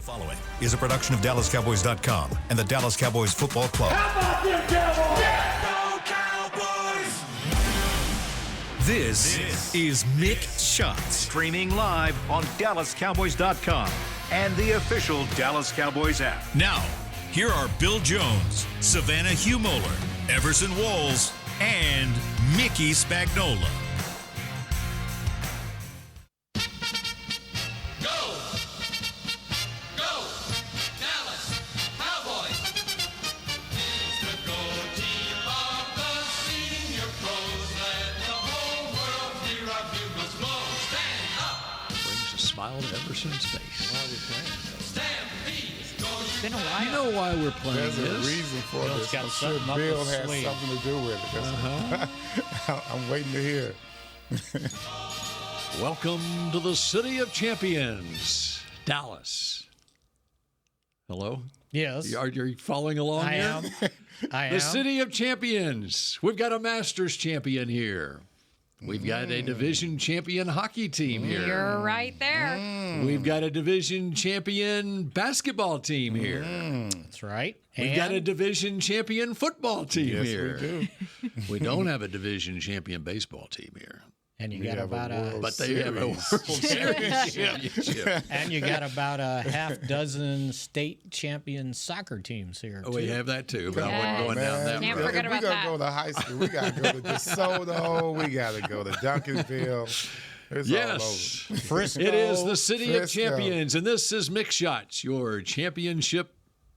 The following is a production of DallasCowboys.com and the Dallas Cowboys Football Club. How about them Cowboys? Yeah, go Cowboys! This is Mick Shots. Streaming live on DallasCowboys.com and the official Dallas Cowboys app. Now, here are Bill Jones, Savannah Humoller, Everson Walls, and Mickey Spagnola. Smile to Everson's face. Why are we playing? It's been a while. You know why we're playing There's this? a reason for Bill's this. got I'm sure something up Bill his has sleeve. something to do with it. I'm waiting to hear. Welcome to the City of Champions, Dallas. Hello? Yes. Are you following along I here? am. I am. The City of Champions. We've got a Masters champion here. We've got a division champion hockey team here. You're right there. We've got a division champion basketball team here. That's right. We've got a division champion football team Yes, here. we do. We don't have a division champion baseball team here. And you We got have about a But they have a World Series championship. and you got about a half dozen state champion soccer teams here. We too. have that too, but I Yes. wasn't going down that Can't road. forget if about we that. gotta go to high school, we gotta go to DeSoto, we gotta go to Duncanville. It's Yes, all over. Frisco. it is the City of Frisco. Champions, and this is Mick Shots, your championship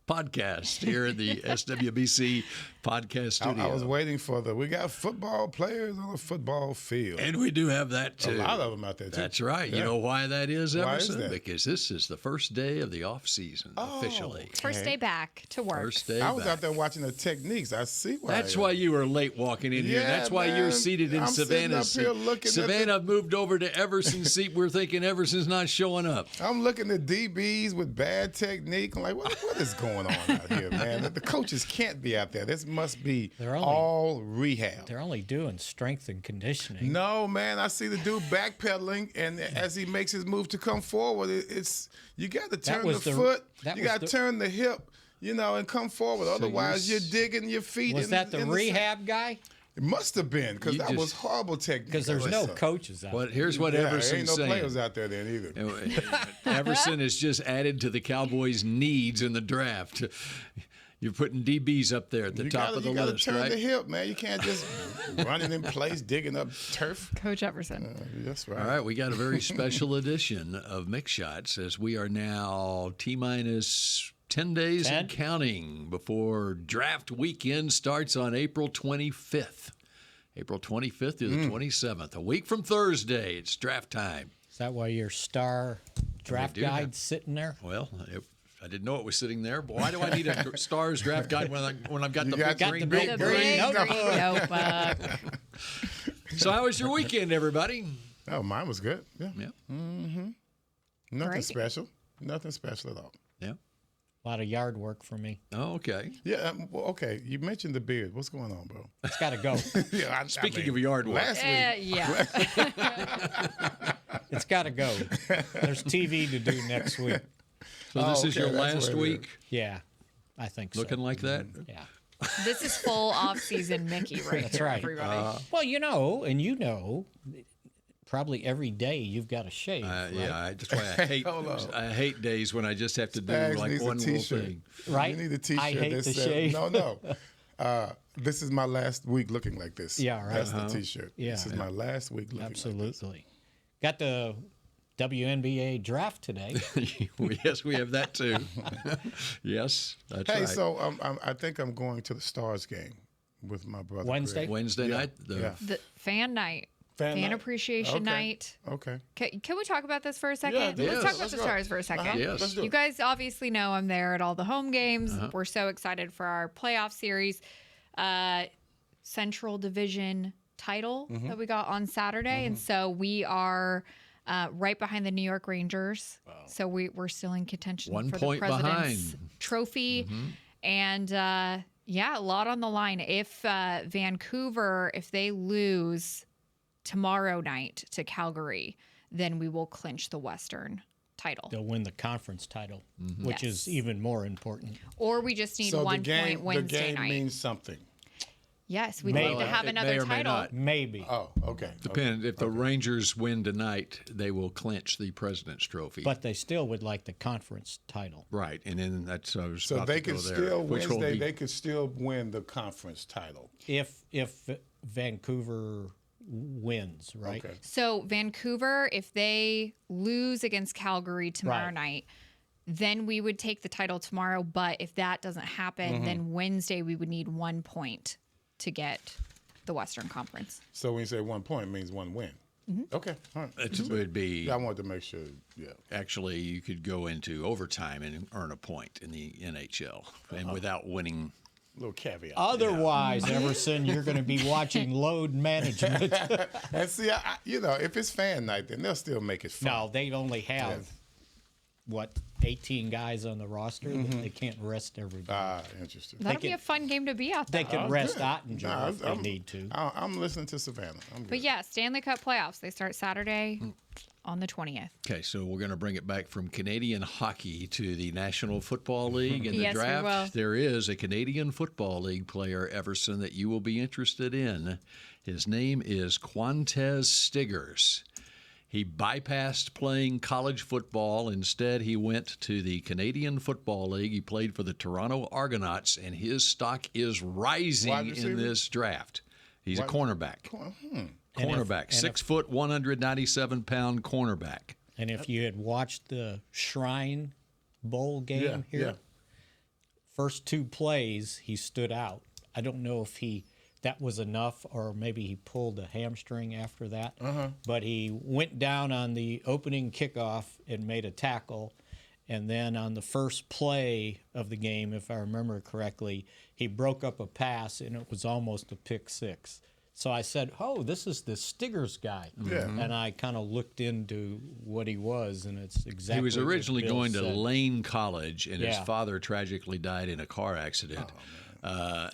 podcast here in the SWBC podcast studio. I was waiting for we got football players on the football field. And we do have that too. A lot of them out there too. That's right. Yeah. You know why that is, Why is Everson? that? Because this is the first day of the off-season officially. First day back to work. First day I was back. out there watching the techniques. I see why. That's why you were late walking in here. Yeah, That's why man. you're seated in I'm sitting Savannah's up here seat. looking at Savannah moved over to Everson's seat. We're thinking Everson's not showing up. I'm looking at DBs with bad technique. I'm like, what is going on out here, man? The coaches can't be out there. This must be They're only- all rehab. They're only doing strength and conditioning. No, man, I see the dude backpedaling, and as he makes his move to come forward, it's you got to turn the was the- foot, that you was got to the- turn the hip, and come forward. Otherwise, you're digging your feet. Was that the in rehab guy? It must have been, because You that just- was horrible technique. Because there's no coaches out But there. here's what Yeah, Everson's ain't no saying. players out there then either. Everson has just added to the Cowboys' needs in the draft. You're putting DBs up there at the top of the you gotta list, turn right? the hip, man. You can't just run it in place, digging up turf. Coach Everson. That's right. All right, we got a very special edition of Mick Shots as we are now T-minus 10 days 10? and counting before draft weekend starts on April 25th. April 25th through the 27th. A week from Thursday, it's draft time. Is that why your star draft do have- guide's sitting there? Well, I didn't know it was sitting there, but why do I need a Stars draft guide when I've got the got big green big book? The green big notebook. green notebook. So how was your weekend, everybody? Oh, mine was good. Yeah. Yeah. Nothing Great. special. Nothing special at all. Yeah. A lot of yard work for me. Oh, okay. Yeah. Well, okay. You mentioned the beard. What's going on, bro? It's got to go. Yeah. Speaking of yard work. last week. Yeah. It's got to go. There's TV to do next week. So this is okay, your that's last what it week? Yeah, I think so. Looking like that? Yeah. This is full off-season Mickey right That's here, right. everybody. Well, probably every day you've got to shave. right? Yeah, that's why I hate days when I just have to do Spags like needs a one little t-shirt. thing. Right? You need a T-shirt I hate that to says, shave. No. This is my last week looking like this. Yeah, right. That's the T-shirt. Yeah. This is my last week looking like this. Absolutely. Got the WNBA draft today. Yes, we have that too. Yes, that's Hey, right. so I think I'm going to the Stars game with my brother. Wednesday? Greg. Wednesday Yeah, night, yeah. The fan night. Fan night? Appreciation Okay. night. Okay. Can we talk about this for a second? Yeah, Let's yes. talk about Let's the go. Stars for a 2nd Yes. Let's do You it. guys obviously know I'm there at all the home games. We're so excited for our playoff series. Central Division title that we got on Saturday. And so we are right behind the New York Rangers. So we're still in contention 1 for point the President's behind. Trophy. And yeah, a lot on the line. If Vancouver, if they lose tomorrow night to Calgary, then we will clinch the Western title. They'll win the conference title, which Yes. is even more important. Or we just need So 1 point Wednesday the game night. means something. Yes, we'd May- like to have it may another or may title. not. Maybe. Oh, okay. Depends. If the Rangers win tonight, they will clinch the President's Trophy. But they still would like the conference title. Right, and then that's I was So about they to go could there, still which will Wednesday. be- They could still win the conference title. If Vancouver wins, right? Okay. So Vancouver, if they lose against Calgary tomorrow Right. night, then we would take the title tomorrow. But if that doesn't happen, then Wednesday we would need 1 point to get the Western Conference. So when you say 1 point, it means 1 win. Okay. All right. it would be I wanted to make sure. Yeah. actually you could go into overtime and earn a point in the NHL, and without winning. Little caveat. Otherwise, Everson, you're going to be watching load management. And see, if it's fan night, then they'll still make it fun. No, they only have, 18 guys on the roster. They can't rest everybody. Interesting. That'll be can- a fun game to be out They there. can rest good. Ottinger Nah, if they need to. I'm listening to Savannah. I'm good. But yeah, Stanley Cup playoffs. They start Saturday on the 20th. Okay, so we're going to bring it back from Canadian hockey to the National Football League and the Yes, we draft. will. There is a Canadian Football League player, Everson, that you will be interested in. His name is Quantez Stiggers. He bypassed playing college football. Instead, he went to the Canadian Football League. He played for the Toronto Argonauts, and his stock is rising Wide in receiver? this draft. He's a cornerback. And Cornerback, if- 6 foot, 197-pound cornerback. And if you had watched the Shrine Bowl game here, yeah. first 2 plays, he stood out. I don't know if that was enough or maybe he pulled a hamstring after that. But he went down on the opening kickoff and made a tackle. And then on the first play of the game, if I remember correctly, he broke up a pass and it was almost a pick six. So I said, oh, this is the Stiggers guy. Yeah. And I kind of looked into what he was, and it's exactly He was what originally Bill going to said. Lane College, and his Yeah. father tragically died in a car accident.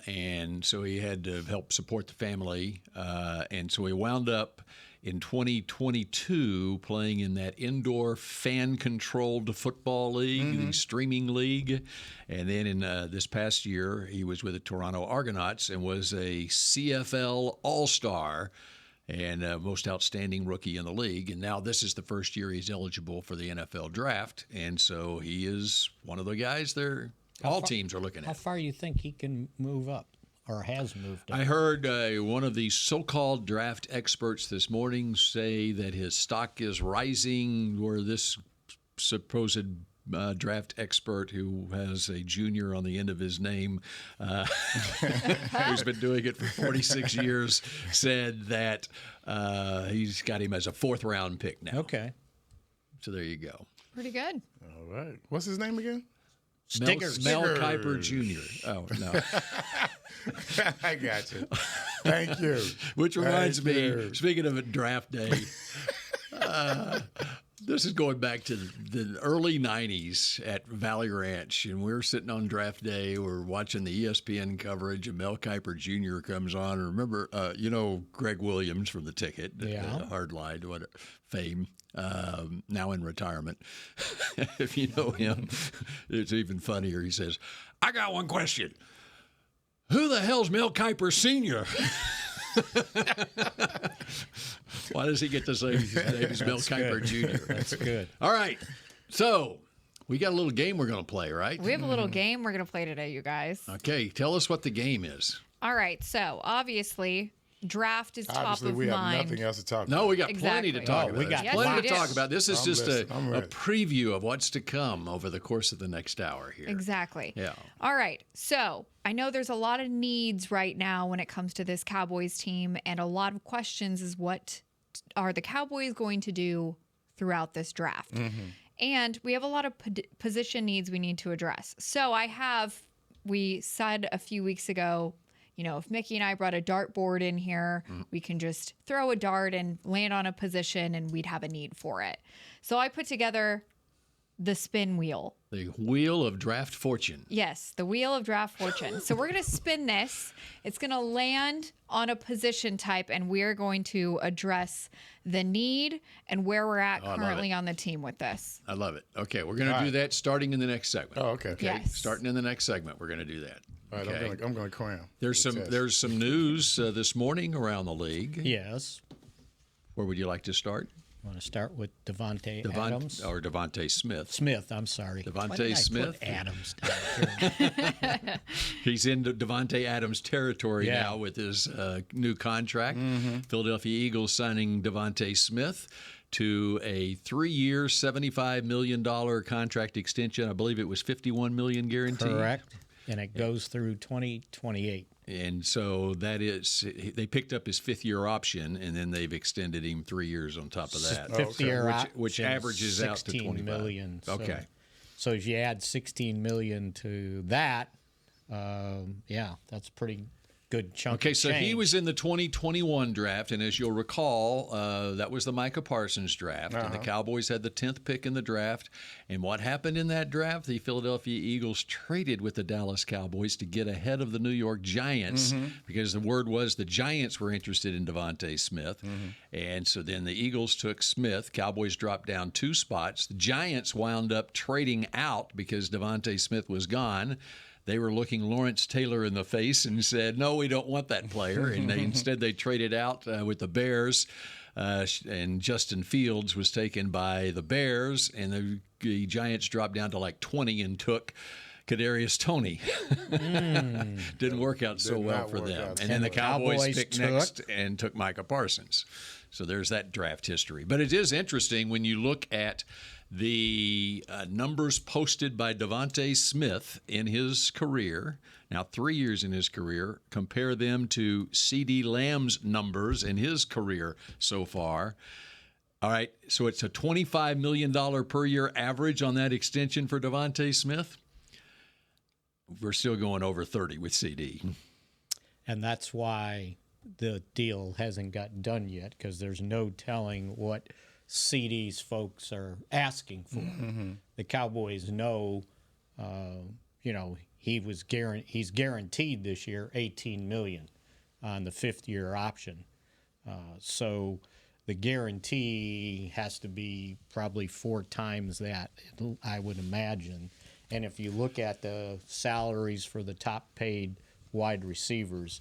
And so he had to help support the family. And so he wound up in 2022 playing in that indoor fan-controlled football league, the streaming league. And then in this past year, he was with the Toronto Argonauts and was a CFL All-Star and most outstanding rookie in the league. And now this is the first year he's eligible for the NFL draft. And so he is one of the guys all teams are looking How at. far do you think he can move up or has moved up? I heard one of the so-called draft experts this morning say that his stock is rising, where this supposed draft expert who has a junior on the end of his name, who's been doing it for 46 years, said that he's got him as a 4th-round pick now. Okay. So there you go. Pretty good. All right. What's his name again? Stiggers. Mel Kiper Jr. Oh, no. I got you. Thank you. Which reminds Thank me, you. speaking of a draft day, this is going back to the early 90s at Valley Ranch, and we're sitting on draft day. We're watching the ESPN coverage, and Mel Kiper Jr. comes on. And remember, Greg Williams from The Ticket, Hard Line, fame, now in retirement. If you know him, it's even funnier. He says, I got one question. Who the hell's Mel Kiper Sr.? Why does he get to say his name is Mel Kiper Jr.? That's good. All right. So we got a little game we're going to play, right? We have a little game we're going to play today, you guys. Okay. Tell us what the game is. All right. So obviously, draft is Obviously, top of we have mind. nothing else to talk about. No, we got plenty to Exactly. talk Oh, about. we got Yes, plenty we to do. talk about. This is I'm just listening. I'm a ready. preview of what's to come over the course of the next hour here. Exactly. Yeah. All right. So I know there's a lot of needs right now when it comes to this Cowboys team, and a lot of questions is what are the Cowboys going to do throughout this draft? And we have a lot of position needs we need to address. So we said a few weeks ago, if Mickey and I brought a dartboard in here, we can just throw a dart and land on a position and we'd have a need for it. So I put together the spin wheel. The wheel of draft fortune. Yes, the wheel of draft fortune. So we're going to spin this. It's going to land on a position type, and we're going to address the need and where we're at currently on the team with this. I love it. Okay, we're going to do that starting in the next segment. Oh, okay. Yes. Starting in the next segment, we're going to do that. All right, Okay. I'm going to cram. There's some news this morning around the league. Yes. Where would you like to start? I want to start with Devonta Adams. Or Devonta Smith. Smith, I'm sorry. Devonta Why did I Smith? put Adams down here? He's in Devonta Adams territory Yeah. now with his new contract. Philadelphia Eagles signing Devonta Smith to a 3-year, $75 million contract extension. I believe it was $51 million guaranteed. Correct. And it goes through 2028. And so that is, they picked up his 5th-year option, and then they've extended him 3 years on top of that. Fifth year which option, averages out to 16 $25 million. Okay. So if you add 16 million to that, that's a pretty good chunk. Okay, of so he change. was in the 2021 draft, and as you'll recall, that was the Micah Parsons draft, and the Cowboys had the 10th pick in the draft. And what happened in that draft? The Philadelphia Eagles traded with the Dallas Cowboys to get ahead of the New York Giants because the word was the Giants were interested in Devonta Smith. And so then the Eagles took Smith. Cowboys dropped down 2 spots. The Giants wound up trading out because Devonta Smith was gone. They were looking Lawrence Taylor in the face and said, no, we don't want that player. And instead they traded out with the Bears. And Justin Fields was taken by the Bears. And the Giants dropped down to like 20 and took Kadarius Toney. Didn't work out so well for them. And then the Cowboys picked next and took Micah Parsons. So there's that draft history. But it is interesting when you look at the numbers posted by Devonta Smith in his career, now 3 years in his career, compare them to C.D. Lamb's numbers in his career so far. All right, so it's a $25 million per year average on that extension for Devonta Smith. We're still going over 30 with C.D. And that's why the deal hasn't got done yet, because there's no telling what CD's folks are asking for. The Cowboys know, he's guaranteed this year $18 million on the 5th-year option. So the guarantee has to be probably 4 times that, I would imagine. And if you look at the salaries for the top-paid wide receivers,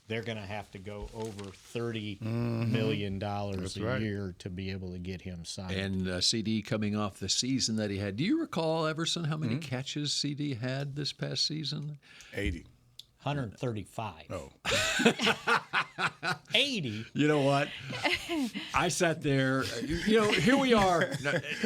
they're going to have to go over $30 million a year to be able to get him signed. And CD coming off the season that he had. Do you recall, Everson, how many catches CD had this past season? 80. 135. Oh. 80. You know what? I sat there. Here we are.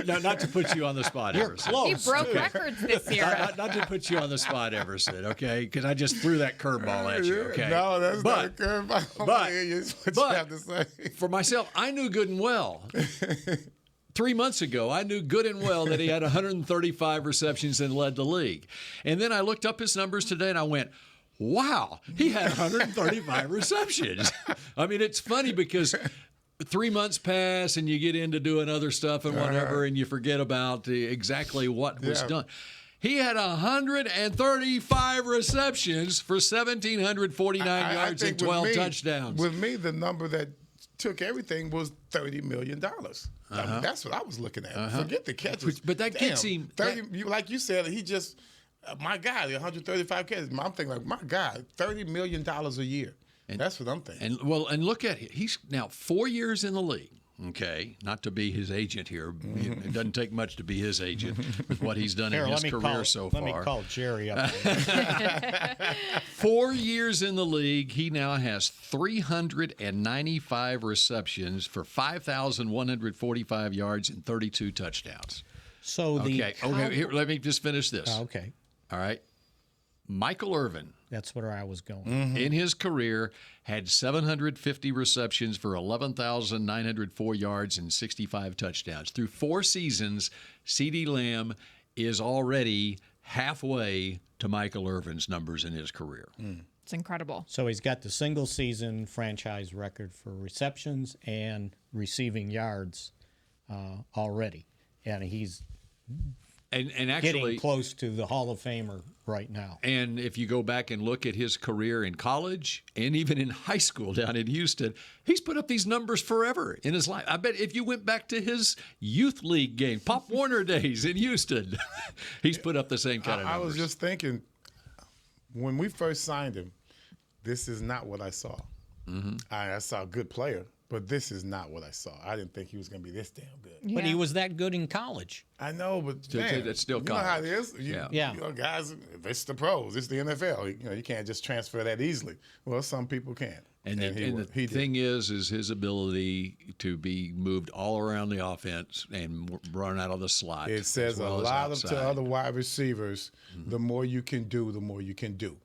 Not to put you on the spot, Everson. He broke records this year. Not to put you on the spot, Everson, okay? Because I just threw that curveball at you, okay? No, that's not a curveball. But you have to say. For myself, I knew good and well. 3 months ago, I knew good and well that he had 135 receptions and led the league. And then I looked up his numbers today and I went, wow, he had 135 receptions. I mean, it's funny because 3 months pass and you get into doing other stuff and whatever, and you forget about exactly what was done. He had 135 receptions for 1,749 yards and 12 touchdowns. With me, the number that took everything was $30 million. I mean, that's what I was looking at. Forget the catches. But that gets him 30. Like you said, he just my guy, 135 catches. I'm thinking like, my God, $30 million a year. And that's what I'm thinking. And look at it. He's now 4 years in the league. Okay, not to be his agent here. It doesn't take much to be his agent with what he's done in his career so far. Let me call Jerry up. 4 years in the league, he now has 395 receptions for 5,145 yards and 32 touchdowns. So here, let me just finish this. Okay. All right. Michael Irvin. That's where I was going. In his career, had 750 receptions for 11,904 yards and 65 touchdowns. Through 4 seasons, C.D. Lamb is already halfway to Michael Irvin's numbers in his career. It's incredible. So he's got the single-season franchise record for receptions and receiving yards already. And he's And actually, getting close to the Hall of Famer right now. And if you go back and look at his career in college and even in high school down in Houston, he's put up these numbers forever in his life. I bet if you went back to his youth league game, Pop Warner days in Houston, he's put up the same kind of numbers. I was just thinking, when we first signed him, this is not what I saw. Mm-hmm. I saw a good player, but this is not what I saw. I didn't think he was going to be this damn good. Yeah. But he was that good in college. I know, but man, it's still you know how it college. is. You Yeah. know, guys, it's the pros, it's the NFL. You can't just transfer that easily. Well, some people can. And the he did. thing is his ability to be moved all around the offense and run out of the slot. It says as well a as lot outside. to other wide receivers. The more you can do, the more you can do.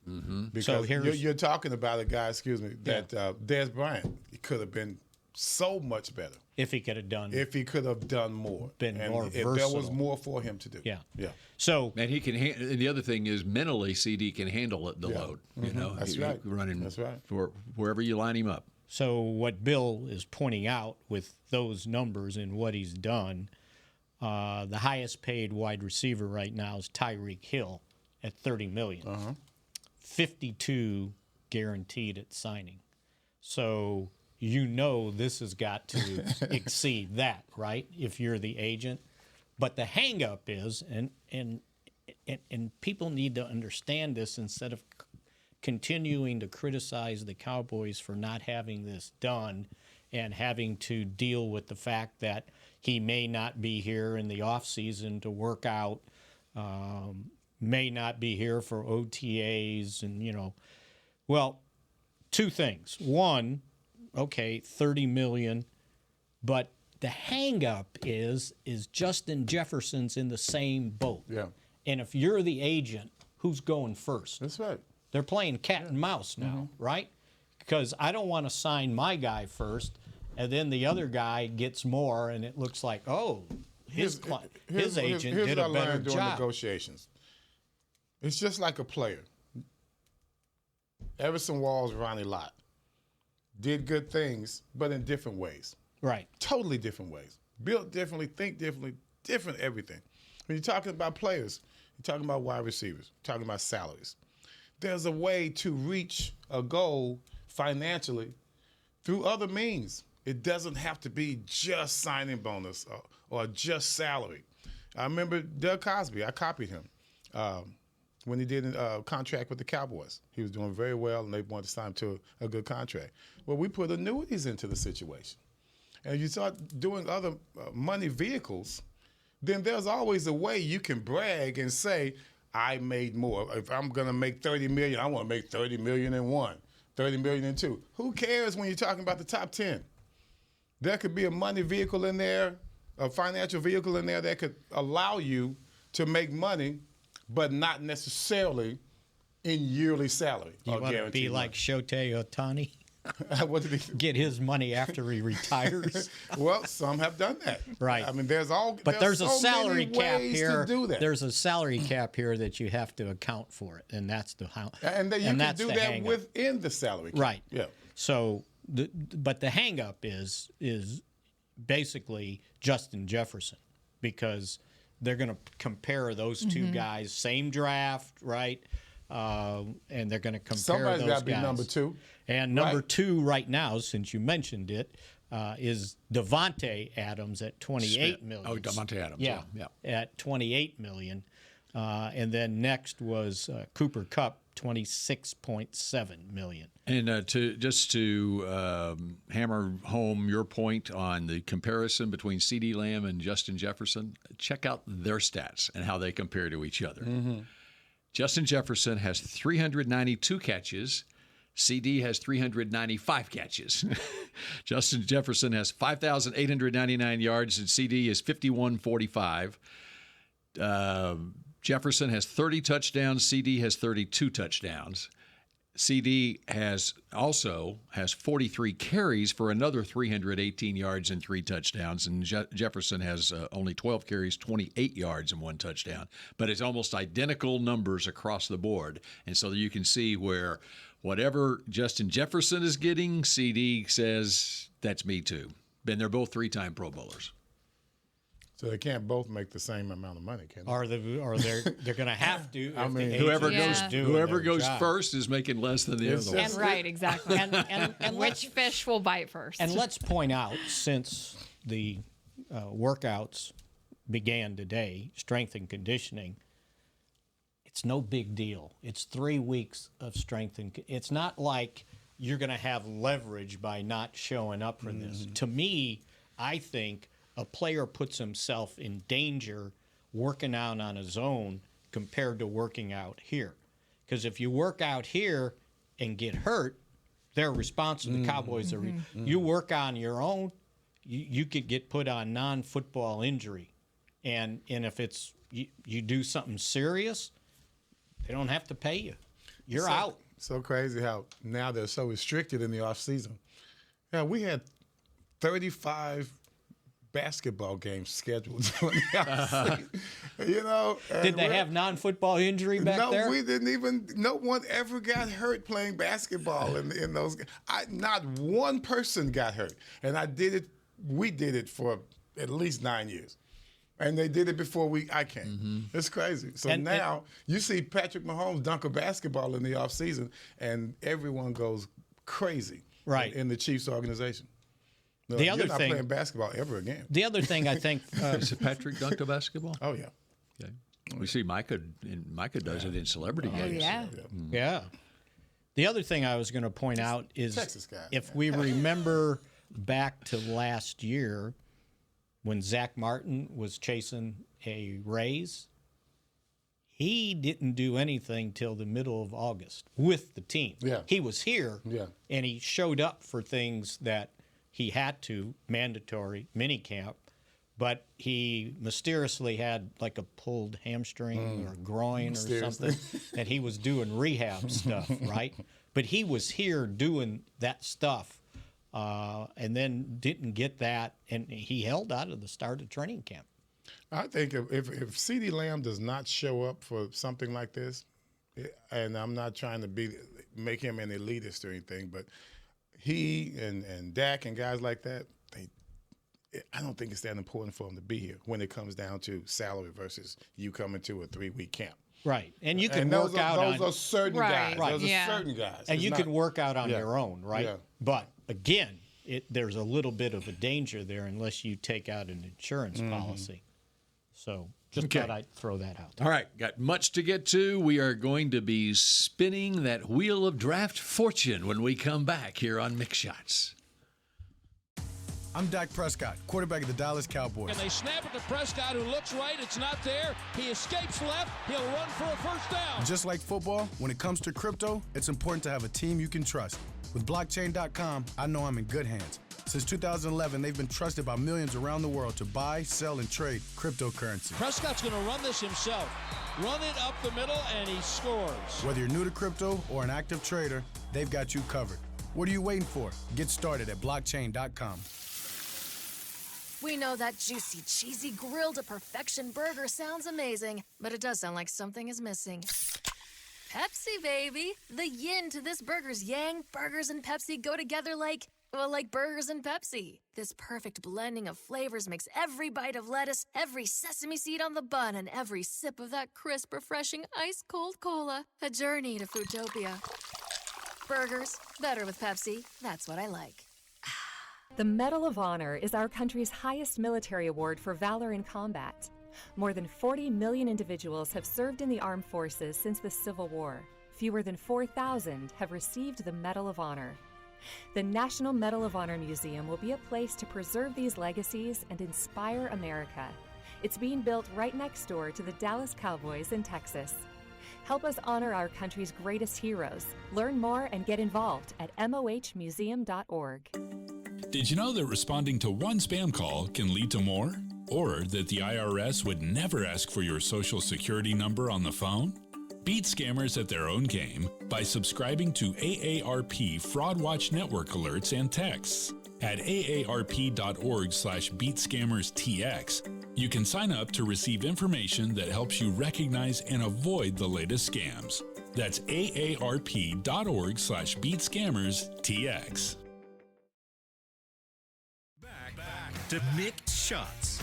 Because So you're talking about a guy, that Dez Bryant could have been so much better If he could have done. if he could have done more. Been and more if there versatile. was more for him to do. Yeah. Yeah. So And he can. And the other thing is, mentally, CD can handle the load. You know, That's He- right. Running. That's right. For wherever you line him up. So what Bill is pointing out with those numbers and what he's done, the highest paid wide receiver right now is Tyreek Hill at $30 million, 52 guaranteed at signing. So this has got to exceed that, right? If you're the agent. But the hang up is, and people need to understand this instead of continuing to criticize the Cowboys for not having this done and having to deal with the fact that he may not be here in the offseason to work out, may not be here for OTAs and, well, two things. One, okay, $30 million, but the hang up is Justin Jefferson's in the same boat. Yeah. And if you're the agent, who's going first? That's right. They're playing cat and mouse now, right? Because I don't want to sign my guy first, and then the other guy gets more, and it looks like, his agent here's did what a I better learned during job. negotiations. It's just like a player. Everson Walls, Ronnie Lott did good things, but in different ways. Right. Totally different ways. Built differently, think differently, different everything. When you're talking about players, you're talking about wide receivers, you're talking about salaries. There's a way to reach a goal financially through other means. It doesn't have to be just signing bonus or just salary. I remember Doug Cosby. I copied him when he did a contract with the Cowboys. He was doing very well, and they wanted to sign him to a good contract. Well, we put annuities into the situation. And you start doing other money vehicles, then there's always a way you can brag and say, I made more. If I'm going to make $30 million, I want to make $30 million in one, $30 million in two. Who cares when you're talking about the top 10? There could be a money vehicle in there, a financial vehicle in there that could allow you to make money, but not necessarily in yearly salary. You want to be like Shohei Ohtani? What did he Get his money after he retires? Well, some have done that. Right. I mean, But there's a so salary many cap ways here. to do that. There's a salary cap here that you have to account for it, and that's the how. And then you can that's do the that hang-up. within the salary cap. Right. Yeah. So, but the hang up is basically Justin Jefferson, because they're going to compare those two guys, same draft, right? And they're going to compare Somebody's those got to be guys. number two. And number Right. two right now, since you mentioned it, is Devontae Adams at $28 million. Oh, Devontae Adams. Yeah, at $28 million. And then next was Cooper Kupp, $26.7 million. And to hammer home your point on the comparison between CeeDee Lamb and Justin Jefferson, check out their stats and how they compare to each other. Justin Jefferson has 392 catches. CD has 395 catches. Justin Jefferson has 5,899 yards, and CD is 5,145. Jefferson has 30 touchdowns. CD has 32 touchdowns. CD has 43 carries for another 318 yards and 3 touchdowns, and Jefferson has only 12 carries, 28 yards and 1 touchdown. But it's almost identical numbers across the board, and so you can see where whatever Justin Jefferson is getting, CD says that's me too. And they're both 3-time Pro Bowlers. So they can't both make the same amount of money, can they? Or they're going to have to. I mean, whoever goes first is making less than the other one. And right, exactly. And which fish will bite first? And let's point out, since the workouts began today, strength and conditioning, it's no big deal. It's 3 weeks of strength and it's not like you're going to have leverage by not showing up for this. To me, I think a player puts himself in danger working out on his own compared to working out here. Because if you work out here and get hurt, they're responsible. The Cowboys are. You work on your own, you could get put on non-football injury. And if it's you do something serious, they don't have to pay you. You're out. So crazy how now they're so restricted in the offseason. Yeah, we had 35 basketball games scheduled during the offseason. You know, Did they have non-football injury back there? No, we didn't even. No one ever got hurt playing basketball in those. Not one person got hurt, and I did it. We did it for at least 9 years. And they did it before I came. It's crazy. So now you see Patrick Mahomes dunk a basketball in the offseason, and everyone goes crazy in the Chiefs organization. No, The other you're not thing, playing basketball ever again. The other thing I think, Is it Patrick dunked a basketball? Oh, yeah. Okay. We see Micah does it in celebrity games. yeah. The other thing I was going to point out is Texas guy, if we remember back to last year when Zach Martin was chasing a raise, he didn't do anything till the middle of August with the team. Yeah. He was here, and he showed up for things that he had to, mandatory minicamp, but he mysteriously had like a pulled hamstring or groin or something, and he was doing rehab stuff, right? But he was here doing that stuff, and then didn't get that, and he held out at the start of training camp. I think if CeeDee Lamb does not show up for something like this, and I'm not trying to make him an elitist or anything, but he and Dak and guys like that, I don't think it's that important for them to be here when it comes down to salary versus you coming to a 3-week camp. Right, and you can work out on those are certain guys. Those are certain guys, and you can work out on your own, right? Yeah. But again, there's a little bit of a danger there unless you take out an insurance policy. So just thought I'd throw that out there. All right, got much to get to. We are going to be spinning that wheel of draft fortune when we come back here on Mick Shots. I'm Dak Prescott, quarterback of the Dallas Cowboys. And they snap it to Prescott, who looks right. It's not there. He escapes left. He'll run for a first down. Just like football, when it comes to crypto, it's important to have a team you can trust. With blockchain.com, I know I'm in good hands. Since 2011, they've been trusted by millions around the world to buy, sell, and trade cryptocurrency. Prescott's going to run this himself. Run it up the middle, and he scores. Whether you're new to crypto or an active trader, they've got you covered. What are you waiting for? Get started at blockchain.com. We know that juicy, cheesy, grilled to perfection burger sounds amazing, but it does sound like something is missing. Pepsi, baby. The yin to this burger's yang. Burgers and Pepsi go together like burgers and Pepsi. This perfect blending of flavors makes every bite of lettuce, every sesame seed on the bun, and every sip of that crisp, refreshing, ice-cold cola a journey to Foodtopia. Burgers, better with Pepsi. That's what I like. The Medal of Honor is our country's highest military award for valor in combat. More than 40 million individuals have served in the armed forces since the Civil War. Fewer than 4,000 have received the Medal of Honor. The National Medal of Honor Museum will be a place to preserve these legacies and inspire America. It's being built right next door to the Dallas Cowboys in Texas. Help us honor our country's greatest heroes. Learn more and get involved at mohmuseum.org. Did you know that responding to one spam call can lead to more? Or that the IRS would never ask for your social security number on the phone? Beat scammers at their own game by subscribing to AARP Fraud Watch Network alerts and texts. At aarp.org/beatscammerstx, you can sign up to receive information that helps you recognize and avoid the latest scams. That's aarp.org/beatscammerstx. Back to Mick Shots.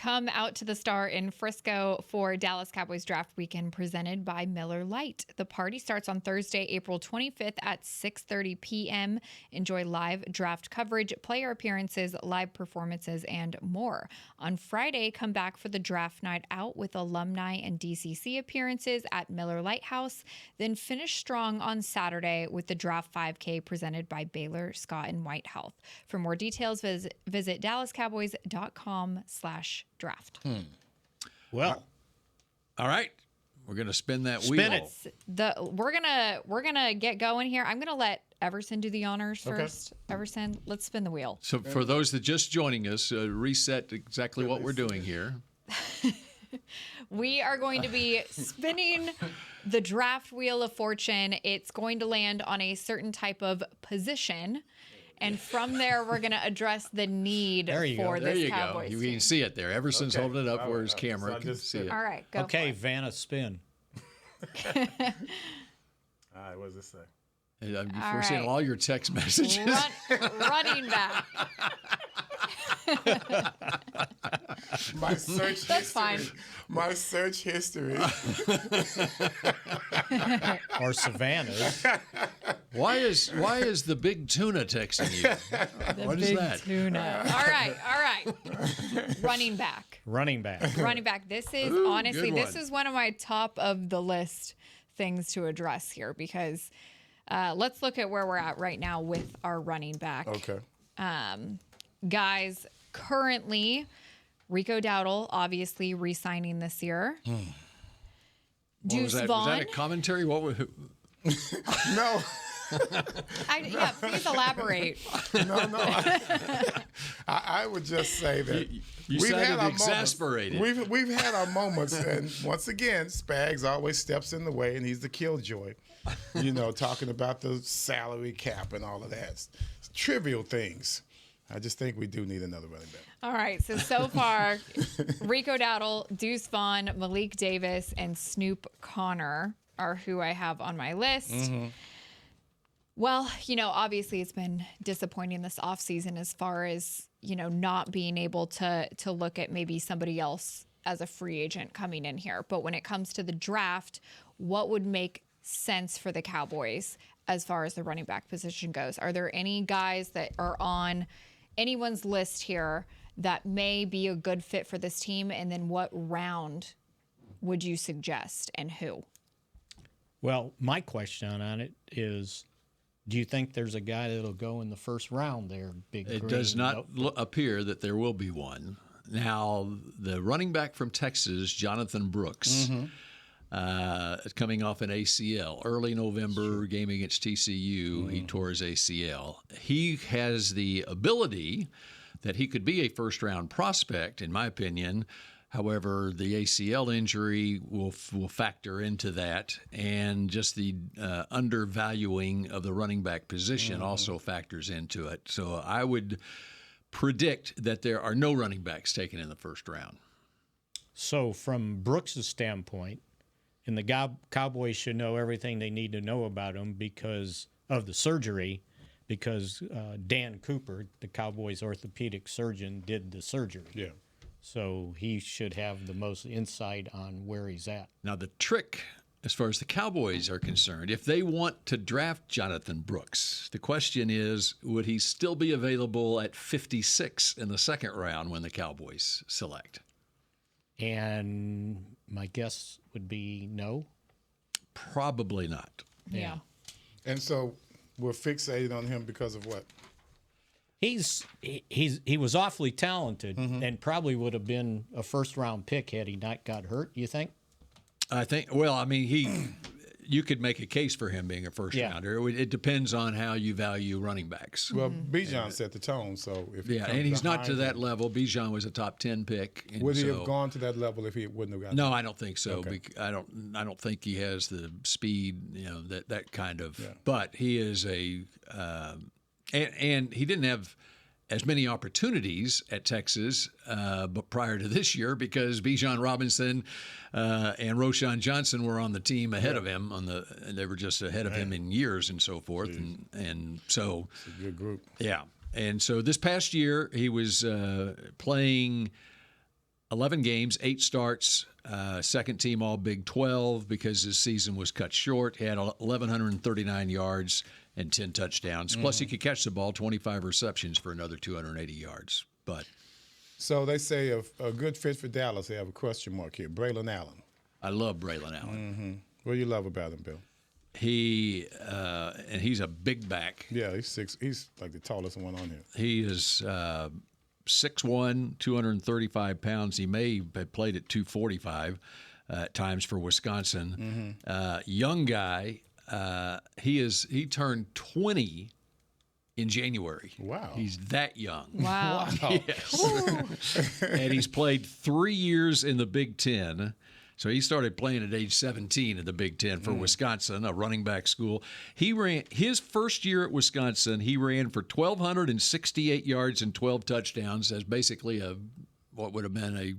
Come out to the Star in Frisco for Dallas Cowboys Draft Weekend presented by Miller Lite. The party starts on Thursday, April 25th at 6:30 p.m. Enjoy live draft coverage, player appearances, live performances, and more. On Friday, come back for the draft night out with alumni and DCC appearances at Miller Lighthouse. Then finish strong on Saturday with the Draft 5K presented by Baylor, Scott, and White Health. For more details, visit DallasCowboys.com/draft. Well, all right. We're gonna spin that wheel. Spin it. We're gonna get going here. I'm gonna let Everson do the honors first. Everson, let's spin the wheel. So for those that just joining us, reset exactly what we're doing here. We are going to be spinning the draft wheel of fortune. It's going to land on a certain type of position. And from there, we're going to address the need for this Cowboys team. You can see it there. Everson's holding it up where his camera can see it. All right, go okay, for it. Vanna, spin. All right, what does this say? We're seeing all your text messages. Running back. My search That's history. fine. My search history. Or Savannah's. Why is the big tuna texting you? What is that? Tuna. All right. Running back. Running back. This is good this one. is one of my top of the list things to address here because let's look at where we're at right now with our running back. Okay. Guys, currently, Rico Dowdle obviously re-signing this year. Was that a commentary? What was? No. Please elaborate. No. I would just say that You sounded exasperated. We've had our moments, and once again, Spags always steps in the way, and he's the killjoy. Talking about the salary cap and all of that. It's trivial things. I just think we do need another running back. All right, so far, Rico Dowdle, Deuce Vaughn, Malik Davis, and Snoop Connor are who I have on my list. Mm-hmm. Well, obviously it's been disappointing this offseason as far as, not being able to look at maybe somebody else as a free agent coming in here. But when it comes to the draft, what would make sense for the Cowboys as far as the running back position goes? Are there any guys that are on anyone's list here that may be a good fit for this team? And then what round would you suggest and who? Well, my question on it is, do you think there's a guy that'll go in the first round there, Big Green? It does not appear that there will be one. Now, the running back from Texas, Jonathan Brooks, coming off an ACL. Early November game against TCU, he tore his ACL. He has the ability that he could be a first-round prospect, in my opinion. However, the ACL injury will factor into that, and just the undervaluing of the running back position also factors into it. So I would predict that there are no running backs taken in the first round. So from Brooks' standpoint, and the Cowboys should know everything they need to know about him because of the surgery, because Dan Cooper, the Cowboys orthopedic surgeon, did the surgery. Yeah. So he should have the most insight on where he's at. Now, the trick, as far as the Cowboys are concerned, if they want to draft Jonathan Brooks, the question is, would he still be available at 56 in the second round when the Cowboys select? And my guess would be no. Probably not. Yeah. And so we're fixated on him because of what? He was awfully talented and probably would have been a first-round pick had he not got hurt, you think? I think, well, I mean, you could make a case for him being a first-rounder. It depends on how you value running backs. Well, Bijan set the tone, so if and he's not to that level. Bijan was a top 10 pick. Would he have gone to that level if he wouldn't have gotten? No, I don't think so. Okay. I don't think he has the speed, that kind of. Yeah. But he is and he didn't have as many opportunities at Texas, but prior to this year, because Bijan Robinson and Roschon Johnson were on the team ahead of him. They were just ahead of him in years and so forth, and so it's a good group. Yeah, and so this past year he was playing 11 games, 8 starts, second team All Big 12 because his season was cut short. He had 1,139 yards and 10 touchdowns. Plus, he could catch the ball, 25 receptions for another 280 yards. But so they say a good fit for Dallas. They have a question mark here. Braylon Allen. I love Braylon Allen. Mm-hmm. What do you love about him, Bill? And he's a big back. Yeah, he's 6. He's like the tallest one on here. He is 6'1", 235 pounds. He may have played at 245 at times for Wisconsin. Young guy. He turned 20 in January. Wow. He's that young. Wow. Yes. And he's played 3 years in the Big Ten. So he started playing at age 17 in the Big Ten for Wisconsin, a running back school. He ran his first year at Wisconsin. He ran for 1,268 yards and 12 touchdowns as basically what would have been a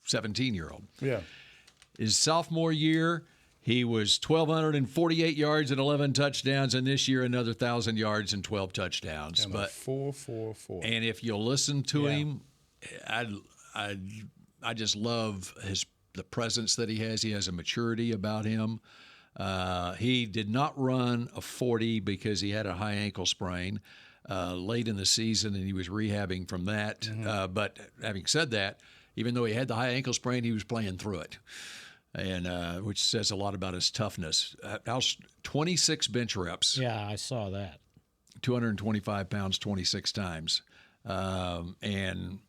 17-year-old. Yeah. His sophomore year, he was 1,248 yards and 11 touchdowns, and this year another 1,000 yards and 12 touchdowns. And but 4-4-4. And if you'll listen to him, I just love the presence that he has. He has a maturity about him. He did not run a 40 because he had a high ankle sprain late in the season, and he was rehabbing from that. But having said that, even though he had the high ankle sprain, he was playing through it, and which says a lot about his toughness. 26 bench reps. Yeah, I saw that. 225 pounds, 26 times. And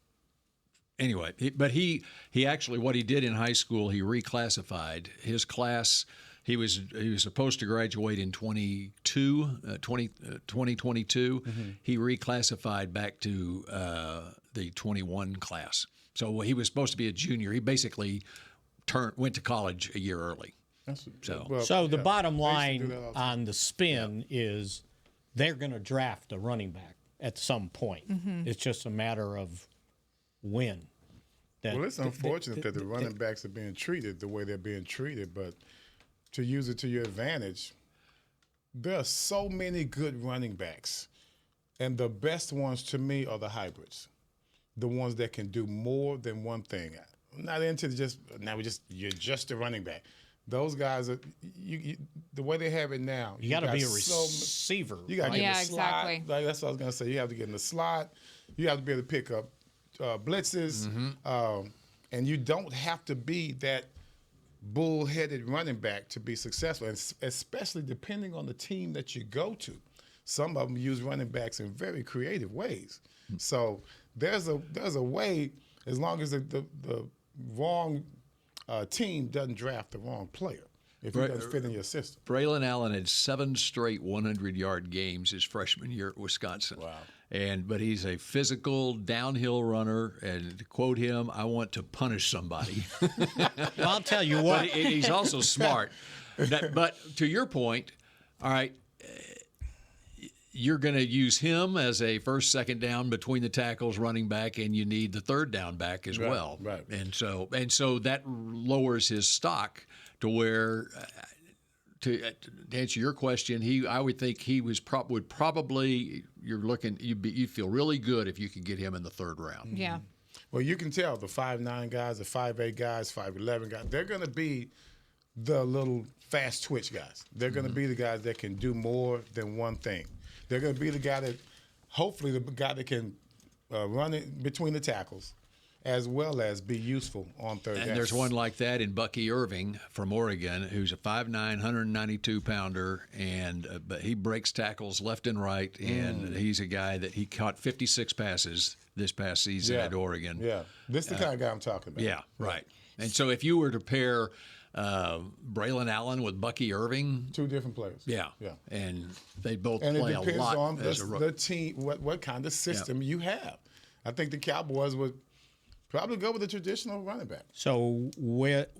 anyway, but he actually, what he did in high school, he reclassified his class. He was supposed to graduate in 2022. He reclassified back to the 21 class. So he was supposed to be a junior. He basically went to college a year early. So the bottom line on the spin is they're going to draft a running back at some point. It's just a matter of when. Well, it's unfortunate that the running backs are being treated the way they're being treated, but to use it to your advantage, there are so many good running backs, and the best ones to me are the hybrids, the ones that can do more than one thing. I'm not into you're just a running back. Those guys are the way they have it now. You got to be a receiver. You got to get in the slot. Exactly. Like, that's what I was going to say. You have to get in the slot. You have to be able to pick up blitzes, and you don't have to be that bull-headed running back to be successful, and especially depending on the team that you go to. Some of them use running backs in very creative ways. So there's a way, as long as the wrong team doesn't draft the wrong player, if he doesn't fit in your system. Braylon Allen had 7 straight 100-yard games his freshman year at Wisconsin. Wow. But he's a physical downhill runner, and to quote him, I want to punish somebody. Well, I'll tell you what. But he's also smart. But to your point, all right, you're going to use him as a first, second down between the tackles running back, and you need the third down back as well. Right. And so that lowers his stock to where. To answer your question, I would think he would probably you'd feel really good if you could get him in the third round. Yeah. Well, you can tell the 5'9" guys, the 5'8" guys, 5'11" guys, they're going to be the little fast twitch guys. They're going to be the guys that can do more than one thing. They're going to be the guy that, hopefully, the guy that can run it between the tackles, as well as be useful on third down. And there's one like that in Bucky Irving from Oregon, who's a 5'9", 192-pounder, but he breaks tackles left and right, and he's a guy that he caught 56 passes this past season at Oregon. Yeah, this is the kind of guy I'm talking about. Yeah, right. And so if you were to pair Braylon Allen with Bucky Irving, 2 different players. Yeah. And they both and play it depends a lot on as the team, what kind of system you have. I think the Cowboys would probably go with a traditional running back. So what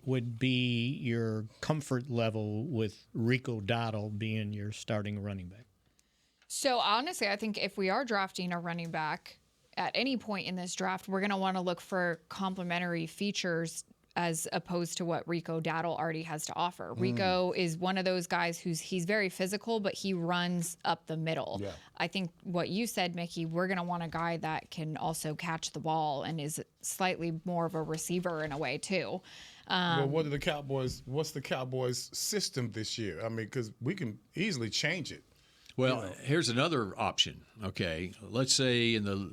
would be your comfort level with Rico Dowdle being your starting running back? So honestly, I think if we are drafting a running back at any point in this draft, we're going to want to look for complementary features as opposed to what Rico Dowdle already has to offer. Rico is one of those guys he's very physical, but he runs up the middle. Yeah. I think what you said, Mickey, we're going to want a guy that can also catch the ball and is slightly more of a receiver in a way too. Well, what's the Cowboys' system this year? I mean, because we can easily change it. Well, here's another option. Okay, let's say in the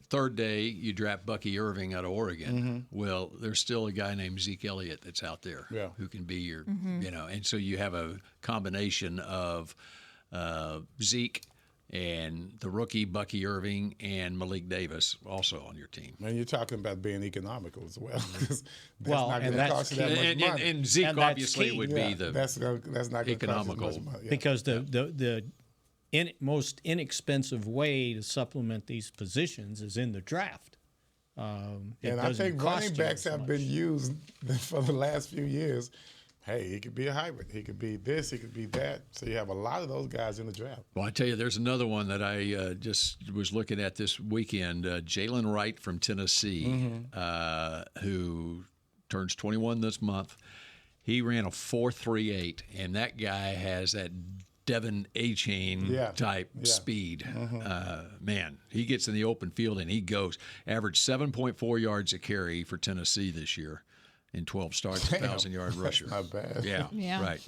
third day you draft Bucky Irving out of Oregon. Well, there's still a guy named Zeke Elliott that's out there who can be your, and so you have a combination of Zeke and the rookie Bucky Irving and Malik Davis also on your team. And you're talking about being economical as well. 'Cause that's Well, not and going to cost you that much money. And Zeke And that's obviously key. would be the that's not going to cost you economical. as much money. Yeah. Because the most inexpensive way to supplement these positions is in the draft. And I think running backs have been used for the last few years. Hey, he could be a hybrid. He could be this. He could be that. So you have a lot of those guys in the draft. Well, I tell you, there's another one that I just was looking at this weekend. Jalen Wright from Tennessee, who turns 21 this month. He ran a 4.38, and that guy has that Devin A-Chain type speed. Man, he gets in the open field and he goes. Averaged 7.4 yards a carry for Tennessee this year in 12 starts, 1,000-yard rusher. Not bad. Yeah. Right.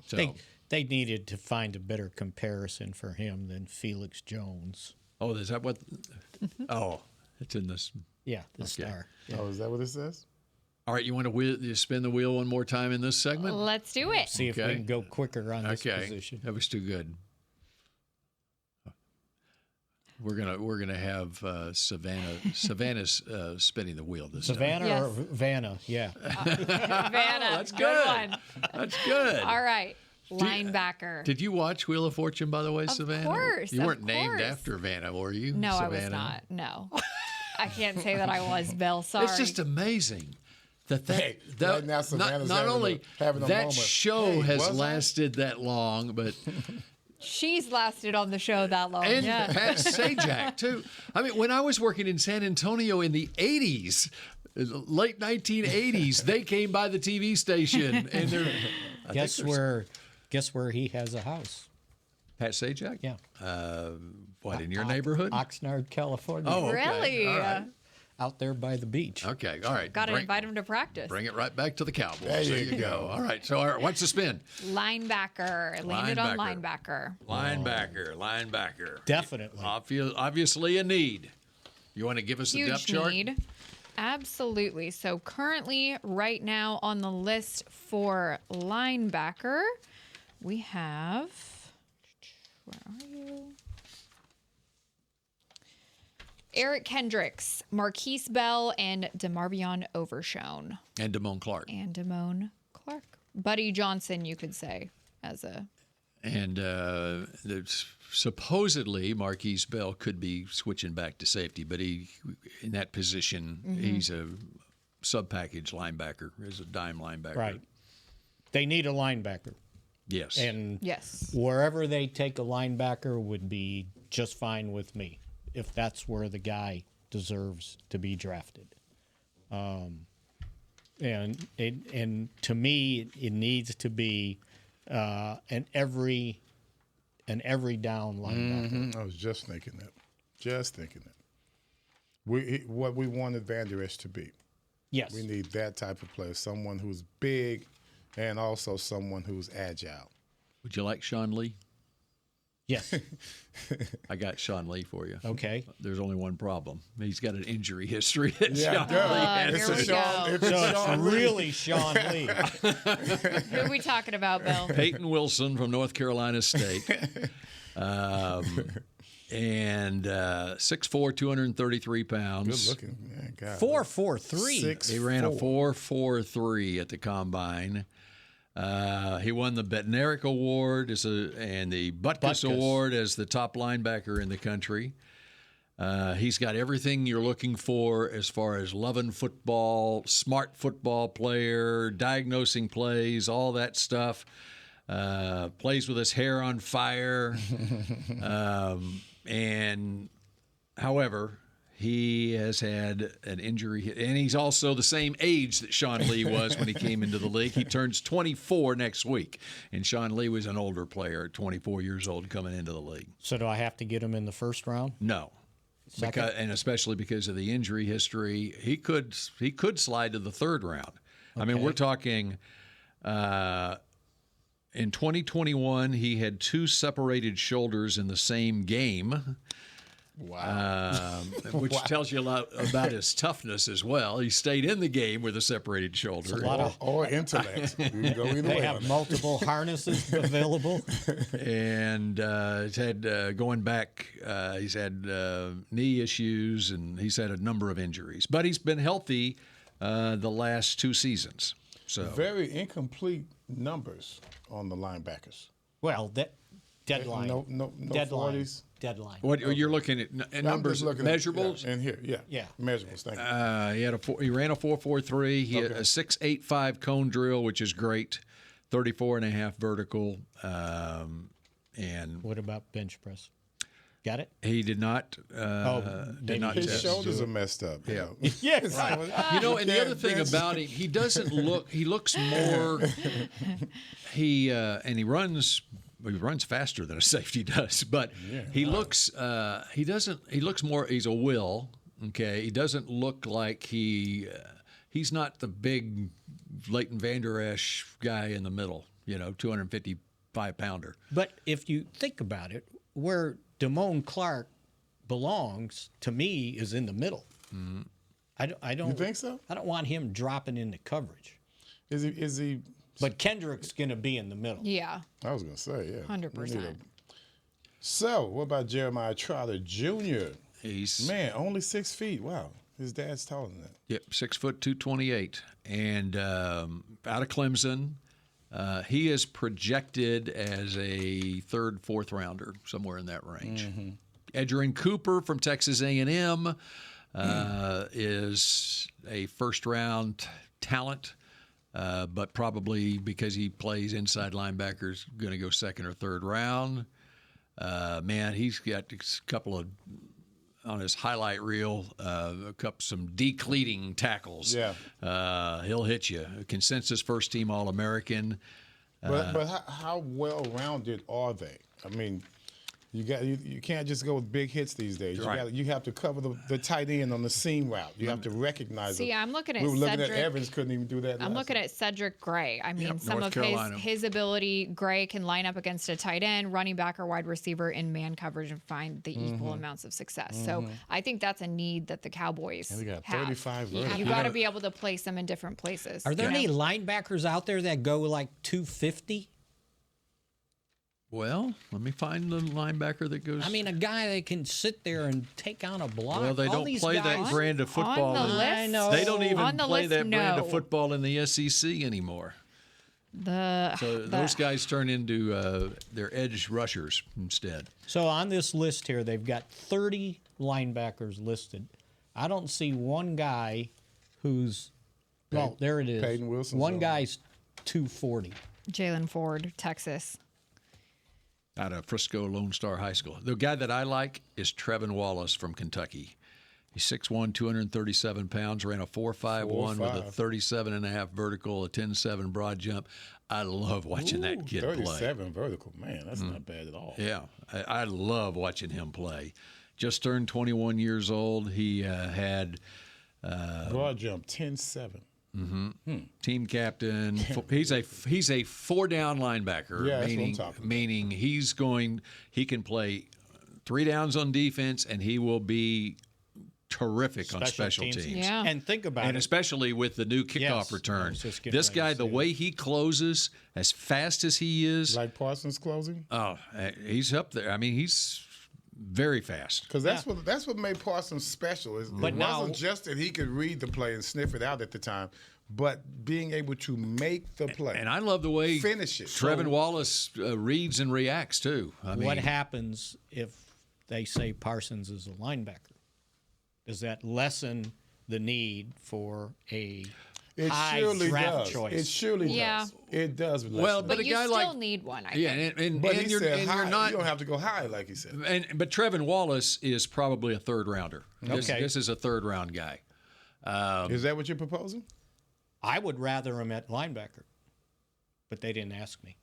So, they needed to find a better comparison for him than Felix Jones. oh, is that what? Oh, it's in this. Yeah, the star. Oh, is that what it says? All right, you want to spin the wheel one more time in this segment? Let's do it. See if we can go quicker on this position. That was too good. We're gonna have Savannah's spinning the wheel this Savannah time. or Vanna? Yeah. Savannah. That's good. One. That's good. All right. Linebacker. Did you watch Wheel of Fortune, by the way, Savannah? Of course. You weren't named after Vanna, were you? No, Savannah? I was not. No. I can't say that I was, Bill. Sorry. It's just amazing. Right now Savannah's not only having a that moment. show has lasted that long, but she's lasted on the show that long. and yeah. Pat Sajak too. I mean, when I was working in San Antonio in the '80s, late 1980s, they came by the TV station and they're Guess where he has a house? Pat Sajak? Yeah. What, in your neighborhood? Oxnard, California. Oh, okay. Really? All right. Out there by the beach. Okay, all right. Got to invite him to practice. Bring it right back to the Cowboys. There you go. All right, so what's the spin? Linebacker. Landed on linebacker. Linebacker. Definitely. Obviously a need. You want to give us the depth Huge chart? need. Absolutely. So currently, right now on the list for linebacker, we have. Where are you? Eric Kendricks, Marquise Bell, and DeMarvion Overshone. And Damone Clark. Buddy Johnson, you could say, as a. And there's supposedly Marquise Bell could be switching back to safety, but he, in that position, he's a sub-package linebacker, is a dime linebacker. Right. They need a linebacker. Yes. And Yes. wherever they take a linebacker would be just fine with me, if that's where the guy deserves to be drafted. And to me, it needs to be an every down linebacker. I was just thinking that. What we wanted Van Der Esch to be. Yes. We need that type of player, someone who's big and also someone who's agile. Would you like Sean Lee? Yes. I got Sean Lee for you. Okay. There's only one problem. He's got an injury history. Yeah, Here we go. It's really Sean Lee. Who are we talking about, Bill? Peyton Wilson from North Carolina State. And 6'4", 233 pounds. Good looking. Man, God. 4.43. He ran a 4.43 at the combine. He won the Bednarik Award and the Butkus Award as the top linebacker in the country. He's got everything you're looking for as far as loving football, smart football player, diagnosing plays, all that stuff. Plays with his hair on fire. And however, He has had an injury, and he's also the same age that Sean Lee was when he came into the league. He turns 24 next week, and Sean Lee was an older player at 24 years old coming into the league. So do I have to get him in the first round? No. Second? And especially because of the injury history, he could slide to the third round. I mean, we're talking in 2021, he had 2 separated shoulders in the same game. Wow. Which tells you a lot about his toughness as well. He stayed in the game with a separated shoulder. It's a lot or intellect. You can go either They way. have multiple harnesses available. And he's had, going back, he's had knee issues, and he's had a number of injuries. But he's been healthy the last 2 seasons. So Very incomplete numbers on the linebackers. Well, that deadline. No deadline. 40s. Deadline. what you're looking at numbers, measurables? In here, yeah. Measurables, thank you. He ran a 4.43. He had a 6.85 cone drill, which is great. 34.5 vertical. And what about bench press? Got it? He did not. Did not His test. shoulders are messed up. Yeah. Yes. You know, and the other thing about him, he doesn't look. He looks more. And he runs. He runs faster than a safety does, but he looks. He doesn't. He looks more. He's a will. Okay. He doesn't look like he's not the big Leighton Vander Esch guy in the middle. 255-pounder. But if you think about it, where Damone Clark belongs, to me, is in the middle. Mm-hmm. I don't. You think so? I don't want him dropping into coverage. Is he? But Kendrick's going to be in the middle. Yeah. I was going to say, yeah. 100%. So, what about Jeremiah Trotter Jr.? He's only 6 feet. Wow. His dad's taller than that. Yep, 6 foot 228, and out of Clemson. He is projected as a 3rd, 4th rounder, somewhere in that range. Mm-hmm. Edgerrin Cooper from Texas A&M is a first-round talent, but probably because he plays inside linebacker is going to go 2nd or 3rd round. He's got a couple of, on his highlight reel, some decleating tackles. Yeah. He'll hit you. Consensus first-team All-American. But how well-rounded are they? I mean, you can't just go with big hits these days. Right. You have to cover the tight end on the seam route. You have to recognize See, it. I'm looking at we were looking Cedric. at Evans, couldn't even do that. I'm looking at Cedric Gray. I mean, some North of Carolina. his ability, Gray can line up against a tight end, running back, or wide receiver in man coverage and find the equal amounts of success. So I think that's a need that the Cowboys we got have. 35 You got to be able to place them in different places. Are there any linebackers out there that go like 250? Well, let me find the linebacker that goes. I mean, a guy that can sit there and take on a block. Well, they All don't these play guys, that brand of football. On the list? I know. They don't even On the play list, that brand of no. football in the SEC anymore. So those guys turn into their edge rushers instead. So on this list here, they've got 30 linebackers listed. I don't see one guy who's, well, there it is. Peyton Wilson's One on. guy's 240. Jalen Ford, Texas. Out of Frisco Lone Star High School. The guy that I like is Trevin Wallace from Kentucky. He's 6'1", 237 pounds, ran a 4.51 with a 37.5 vertical, a 10.7 broad jump. I love watching that kid 37 vertical. Man, that's not bad at all. play. Yeah, I love watching him play. Just turned 21 years old. He had Broad jump, 10.7. team captain. He's a 4-down linebacker. Yeah, that's what I'm talking about. Meaning he can play 3 downs on defense, and he will be terrific on special teams. Yeah. And think about And it. especially with the new kickoff Yes, I return. was just getting This ready to guy, the say way he closes, as fast as he is, Like Parsons closing? he's up there. I mean, he's very fast. Because that's what made Parsons special. It wasn't just that he could read the play and sniff it out at the time, but being able to make the play. And I love the way Finish it. Trevin Wallace reads and reacts, too. I mean, What happens if they say Parsons is a linebacker? Does that lessen the need for a It high surely draft does. choice. It surely Yeah. does. It does. Well, But a you guy still like need one, I yeah, think. and But and he you're said and high. you're not. You don't have to go high, like he said. But Trevin Wallace is probably a third rounder. Okay. This is a third round guy. Is that what you're proposing? I would rather him at linebacker, but they didn't ask me.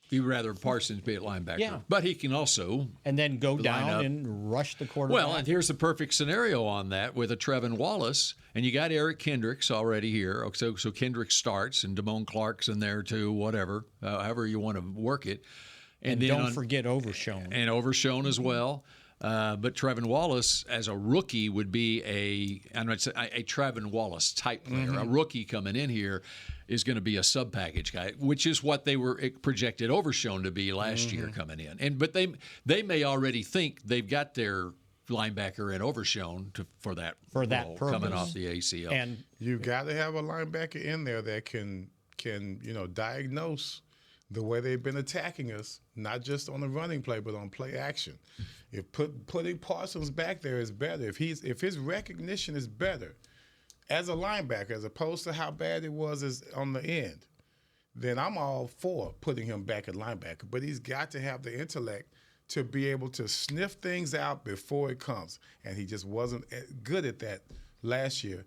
You'd rather Parsons be at linebacker. Yeah. But he can also And then go line down up. and rush the quarterback. Well, and here's the perfect scenario on that with a Trevin Wallace, and you got Eric Kendricks already here. So Kendricks starts, and Damone Clark's in there too, whatever, however you want to work it. and then don't forget Overshown. and Overshown as well. But Trevin Wallace, as a rookie, would be a Trevin Wallace type player. A rookie coming in here is going to be a sub-package guy, which is what they were projected Overshown to be last year coming in. But they may already think they've got their linebacker in Overshown for that For that role purpose. coming off the ACL. And You got to have a linebacker in there that can diagnose the way they've been attacking us, not just on the running play, but on play action. If putting Parsons back there is better, if his recognition is better as a linebacker as opposed to how bad it was as on the end, then I'm all for putting him back at linebacker. But he's got to have the intellect to be able to sniff things out before it comes, and he just wasn't good at that last year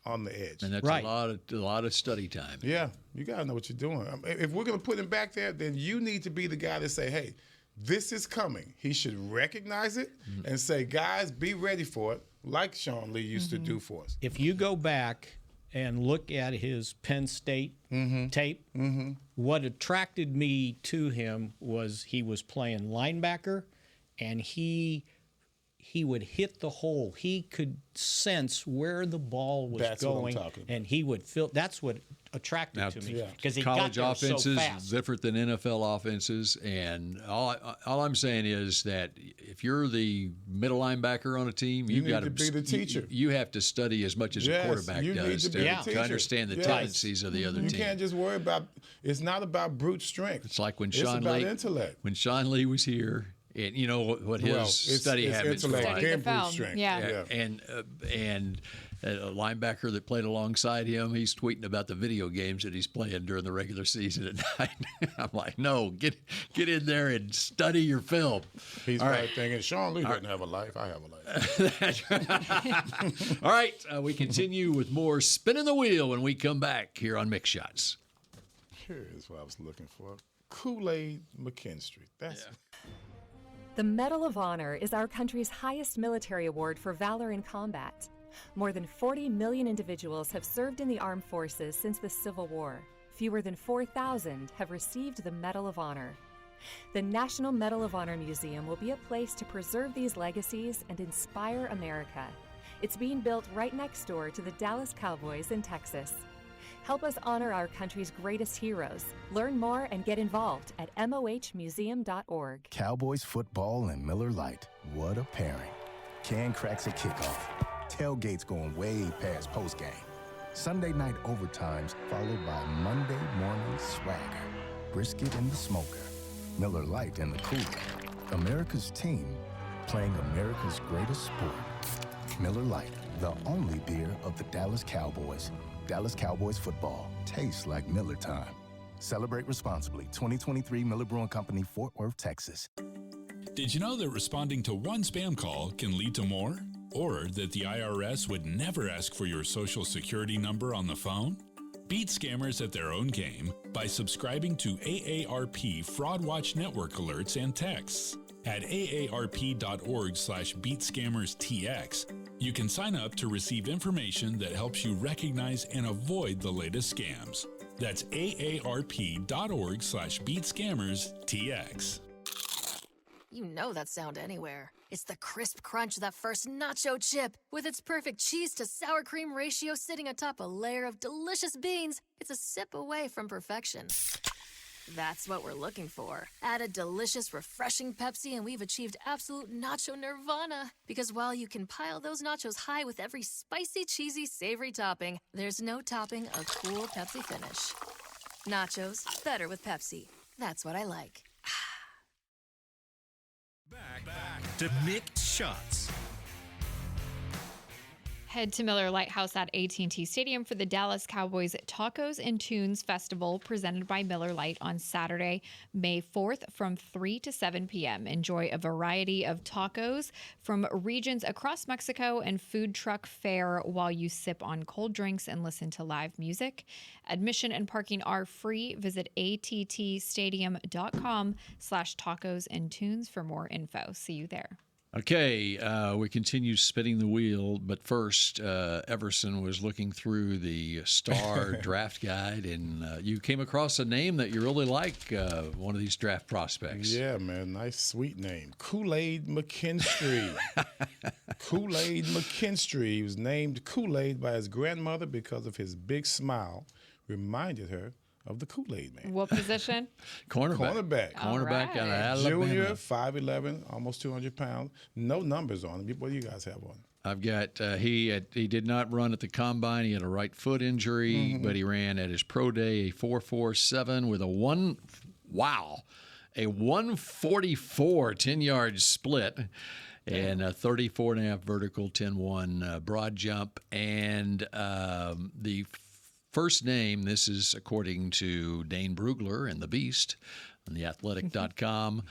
on the edge. And that's Right. a lot of study time. Yeah, you got to know what you're doing. If we're going to put him back there, then you need to be the guy to say, hey, this is coming. He should recognize it and say, guys, be ready for it, like Sean Lee used to do for us. if you go back and look at his Penn State tape, what attracted me to him was he was playing linebacker, and he would hit the hole. He could sense where the ball was That's what I'm going, talking about. and he would feel. That's what attracted Now, to me because he college got there offenses so fast. different than NFL offenses, and all I'm saying is that if you're the middle linebacker on a team, You you've got need to be the teacher. You have to study as much as Yes, a quarterback you need does to be the teacher. understand the Yes. tendencies of the other You team. can't just worry about. It's not about brute strength. It's like when It's Sean about Lee intellect. when Sean Lee was here, and you know what his Well, it's study habits were intellect like. Study and the brute film. strength. Yeah. And a linebacker that played alongside him, he's tweeting about the video games that he's playing during the regular season at night. I'm like, no, get in there and study your film. He's All right right. thinking, Sean Lee doesn't have a life. I have a life. All right, we continue with more spinning the wheel when we come back here on Mix Shots. Here's what I was looking for. Kool-Aid McKinstry. That's The Medal of Honor is our country's highest military award for valor in combat. More than 40 million individuals have served in the armed forces since the Civil War. Fewer than 4,000 have received the Medal of Honor. The National Medal of Honor Museum will be a place to preserve these legacies and inspire America. It's being built right next door to the Dallas Cowboys in Texas. Help us honor our country's greatest heroes. Learn more and get involved at mohmuseum.org. Cowboys football and Miller Lite. What a pairing. Can cracks at kickoff. Tailgates going way past postgame. Sunday night overtimes followed by Monday morning swagger. Brisket in the smoker. Miller Lite in the cooler. America's team playing America's greatest sport. Miller Lite, the only beer of the Dallas Cowboys. Dallas Cowboys football tastes like Miller time. Celebrate responsibly. 2023 Miller Brewing Company, Fort Worth, Texas. Did you know that responding to one spam call can lead to more? Or that the IRS would never ask for your social security number on the phone? Beat scammers at their own game by subscribing to AARP Fraud Watch Network alerts and texts. At aarp.org/beatscammerstx, you can sign up to receive information that helps you recognize and avoid the latest scams. That's aarp.org/beatscammerstx. You know that sound anywhere. It's the crisp crunch of that first nacho chip. With its perfect cheese to sour cream ratio sitting atop a layer of delicious beans, it's a sip away from perfection. That's what we're looking for. Add a delicious, refreshing Pepsi and we've achieved absolute nacho nirvana. Because while you can pile those nachos high with every spicy, cheesy, savory topping, there's no topping a cool Pepsi finish. Nachos, better with Pepsi. That's what I like. Back to Mix Shots. Head to Miller Lite House at AT&T Stadium for the Dallas Cowboys Tacos and Tunes Festival presented by Miller Lite on Saturday, May 4th from 3 to 7 p.m. Enjoy a variety of tacos from regions across Mexico and food truck fare while you sip on cold drinks and listen to live music. Admission and parking are free. Visit attstadium.com/tacos and tunes for more info. See you there. Okay, we continue spinning the wheel, but first, Everson was looking through the Star Draft Guide, and you came across a name that you really like, one of these draft prospects. Yeah, man, nice, sweet name. Kool-Aid McKinstry. Kool-Aid McKinstry. He was named Kool-Aid by his grandmother because of his big smile, reminded her of the Kool-Aid Man. What position? Cornerback. Cornerback out of Alabama. Junior, 5'11", almost 200 pounds. No numbers on him. What do you guys have on him? I've got he did not run at the combine. He had a right foot injury, but he ran at his pro day a 4.47 with a 144 10-yard split. And a 34.5 vertical, 10.1 broad jump, and the first name, this is according to Dane Brugler and the Beast on theathletic.com,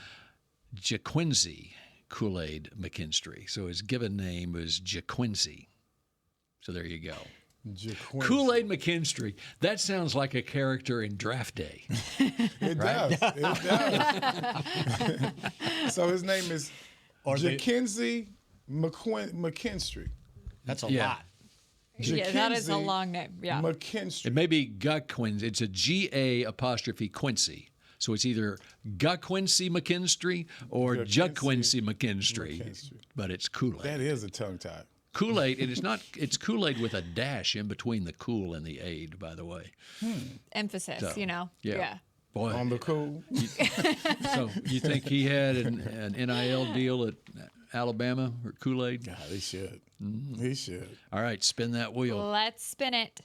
Jaquincy Kool-Aid McKinstry. So his given name was Jaquincy. So there you go. Kool-Aid McKinstry. That sounds like a character in Draft Day. It does. It does. So his name is Jaquincy McKinstry. That's a lot. Yeah, that is a long name. Yeah. McKinstry. It may be Guquincy. It's a G-A''Quincy. So it's either Guquincy McKinstry or Jaquincy McKinstry. But it's Kool-Aid. That is a tongue tie. Kool-Aid, and it's Kool-Aid with a dash in between the cool and the aid, by the way. Emphasis, So, Yeah. Boy, on the cool. So you think he had an NIL deal at Alabama or Kool-Aid? God, he should. He should. All right, spin that wheel. Let's spin it.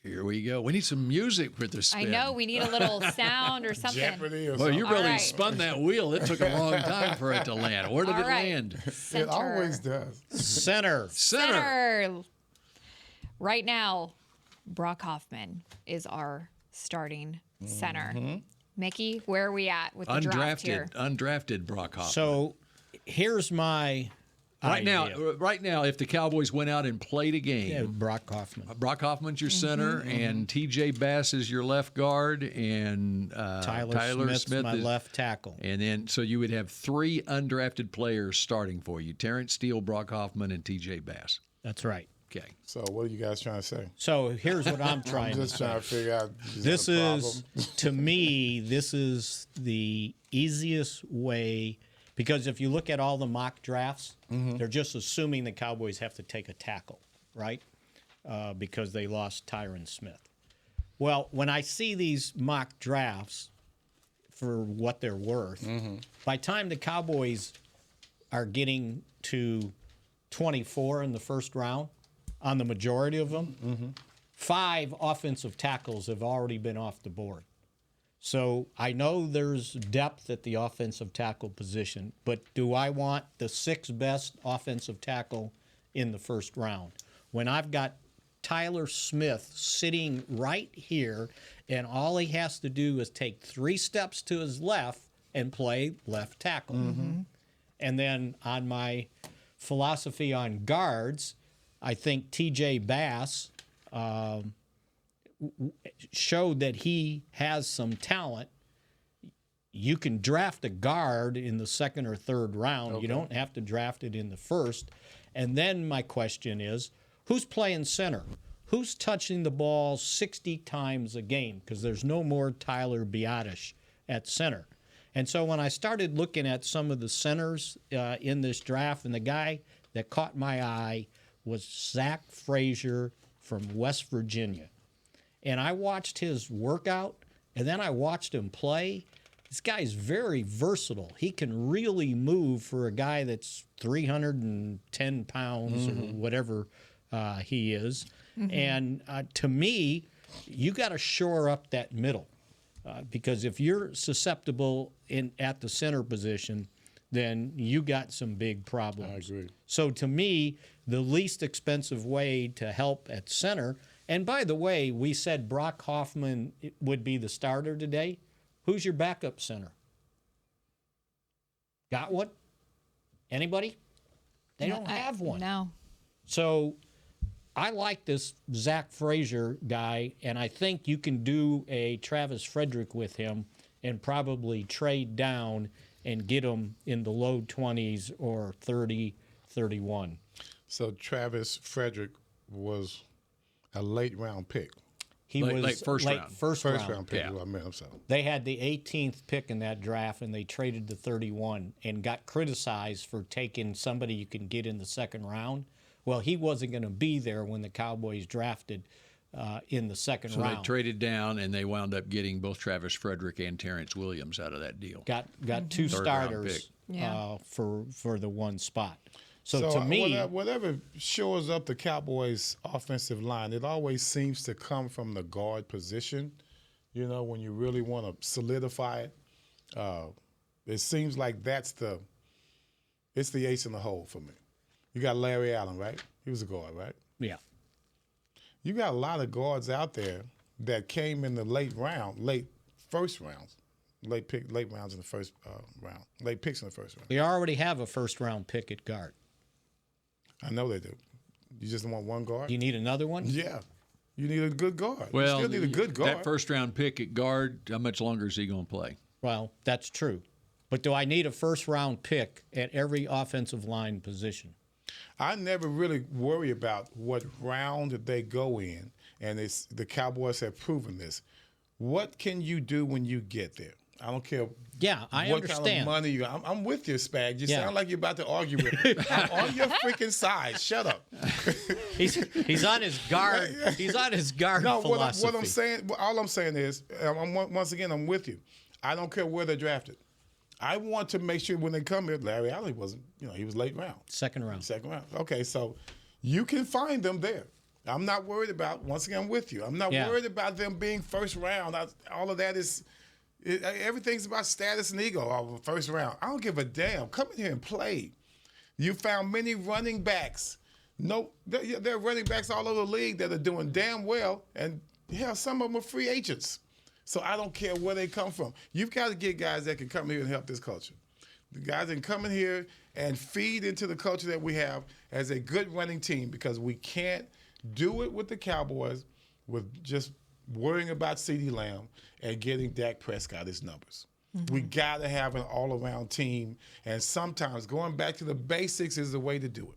Here we go. We need some music for the spin. I know. We need a little sound or something. Jeopardy or Well, something. you really spun that wheel. It took a long time for it to land. Where did it land? Center. It always does. Center. Right now, Brock Hoffman is our starting center. Mickey, where are we at with the draft here? Undrafted Brock Hoffman. So here's my idea. Right now, if the Cowboys went out and played a game, Yeah, Brock Hoffman. Brock Hoffman's your center, and T.J. Bass is your left guard, and Tyler Smith's my left tackle. And then, so you would have three undrafted players starting for you: Terrence Steele, Brock Hoffman, and T.J. Bass. That's right. Okay. So what are you guys trying to say? So here's what I'm trying I'm just to say. trying to figure out. This is, to me, this is the easiest way, because if you look at all the mock drafts, they're just assuming the Cowboys have to take a tackle, right? Because they lost Tyron Smith. Well, when I see these mock drafts for what they're worth, by the time the Cowboys are getting to 24 in the first round, on the majority of them, 5 offensive tackles have already been off the board. So I know there's depth at the offensive tackle position, but do I want the 6th best offensive tackle in the first round when I've got Tyler Smith sitting right here, and all he has to do is take 3 steps to his left and play left tackle? And then on my philosophy on guards, I think T.J. Bass showed that he has some talent. You can draft a guard in the 2nd or 3rd round. Okay. You don't have to draft it in the 1st. And then my question is, who's playing center? Who's touching the ball 60 times a game? Because there's no more Tyler Biadasz at center. And so when I started looking at some of the centers in this draft, and the guy that caught my eye was Zach Frazier from West Virginia. And I watched his workout, and then I watched him play. This guy's very versatile. He can really move for a guy that's 310 pounds or whatever he is. And to me, you got to shore up that middle. Because if you're susceptible at the center position, then you got some big problems. I agree. So to me, the least expensive way to help at center, and by the way, we said Brock Hoffman would be the starter today. Who's your backup center? Got one? Anybody? They don't have one. No. So I like this Zach Frazier guy, and I think you can do a Travis Frederick with him and probably trade down and get him in the low 20s or 30, 31. So Travis Frederick was a late round pick. He was late first round. First round pick. Yeah. Is what I meant. I'm sorry. They had the 18th pick in that draft, and they traded to 31 and got criticized for taking somebody you can get in the second round. Well, he wasn't going to be there when the Cowboys drafted in the second round. So they traded down, and they wound up getting both Travis Frederick and Terrence Williams out of that deal. Got two Third round starters pick. for the one spot. So to me, whatever shores up the Cowboys' offensive line, it always seems to come from the guard position. You know, when you really want to solidify it, it seems like it's the ace in the hole for me. You got Larry Allen, right? He was a guard, right? yeah. You got a lot of guards out there that came in the late first rounds, late rounds in the first round, late picks in the first round. They already have a first-round pick at guard. I know they do. You just want one guard? You need another one? Yeah. You need a good guard. Well, you still need a good guard. That first-round pick at guard, how much longer is he going to play? Well, that's true. But do I need a first-round pick at every offensive line position? I never really worry about what round they go in, and the Cowboys have proven this. What can you do when you get there? I don't care. Yeah, I what understand. kind of money you got. I'm with you, Spag. You Yeah. sound like you're about to argue with me. I'm on your freaking side. Shut up. He's on his guard. He's on his guard No, philosophy. what I'm saying, all I'm saying is, once again, I'm with you. I don't care where they're drafted. I want to make sure when they come here, Larry Allen wasn't, he was late round. Second round. Okay, so you can find them there. I'm not worried about, once again, I'm with you. I'm not worried about them being first round. All of that is, everything's about status and ego. First round. I don't give a damn. Come in here and play. You found many running backs. No, there are running backs all over the league that are doing damn well, and hell, some of them are free agents. So I don't care where they come from. You've got to get guys that can come here and help this culture. The guys that can come in here and feed into the culture that we have as a good running team, because we can't do it with the Cowboys with just worrying about CeeDee Lamb and getting Dak Prescott his numbers. Mm-hmm. We got to have an all-around team, and sometimes going back to the basics is the way to do it.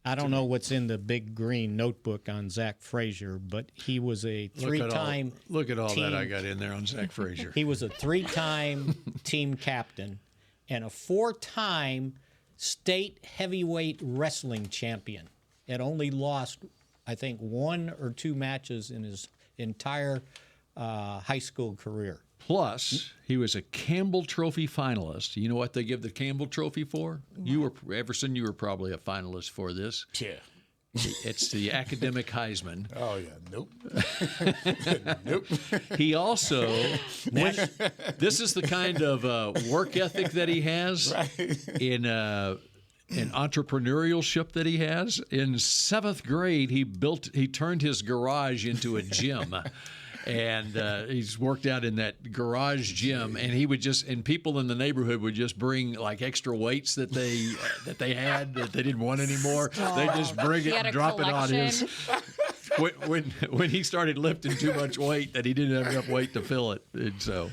I don't know what's in the big green notebook on Zach Frazier, but he was a three-time Look at all that I got in there on Zach Frazier. He was a three-time team captain and a four-time state heavyweight wrestling champion, and only lost, I think, 1 or 2 matches in his entire high school career. Plus, he was a Campbell Trophy finalist. You know what they give the Campbell Trophy for? You were, Everson, you were probably a finalist for this. Yeah. It's the academic Heisman. Oh, yeah. Nope. Nope. He also, this is the kind of work ethic that he has in an entrepreneurship that he has. In 7th grade, he turned his garage into a gym. And he's worked out in that garage gym, and he would and people in the neighborhood would just bring like extra weights that they had that they didn't want anymore. They just bring it and drop it on his. When he started lifting too much weight, that he didn't have enough weight to fill it, and so.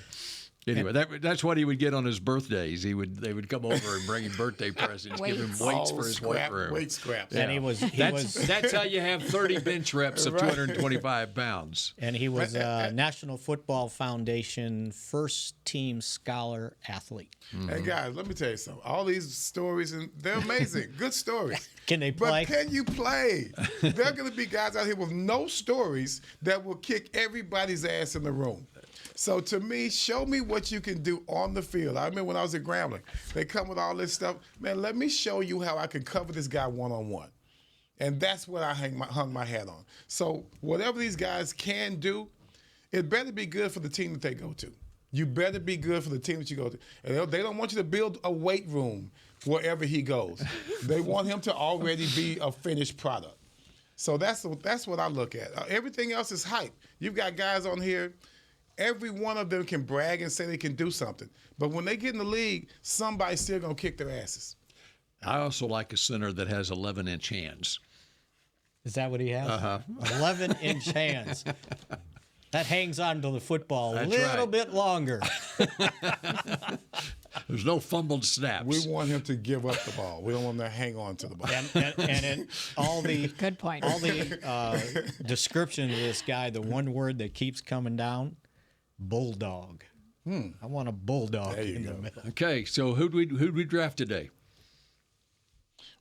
Anyway, that's what he would get on his birthdays. They would come over and bring him birthday presents, give him weights for his weight room. Weight scraps. Yeah. And that's how you have 30 bench reps of 225 pounds. And he was a National Football Foundation first-team scholar athlete. Mm-hmm. Hey, guys, let me tell you something. All these stories, and they're amazing. Good stories. Can they play? But can you play? There are going to be guys out here with no stories that will kick everybody's ass in the room. So to me, show me what you can do on the field. I remember when I was at Grambling, they come with all this stuff. Man, let me show you how I can cover this guy one-on-one. And that's what I hung my hat on. So whatever these guys can do, it better be good for the team that they go to. You better be good for the team that you go to. And they don't want you to build a weight room wherever he goes. They want him to already be a finished product. So that's what I look at. Everything else is hype. You've got guys on here, every one of them can brag and say they can do something. But when they get in the league, somebody's still going to kick their asses. I also like a center that has 11-inch hands. Is that what he has? Uh-huh. 11-inch hands. That hangs on to the football a That's little right. bit longer. There's no fumbled snaps. We want him to give up the ball. We don't want him to hang on to the ball. And in all the Good point. All the description of this guy, the one word that keeps coming down, bulldog. I want a bulldog in the middle. Okay, so who'd we draft today?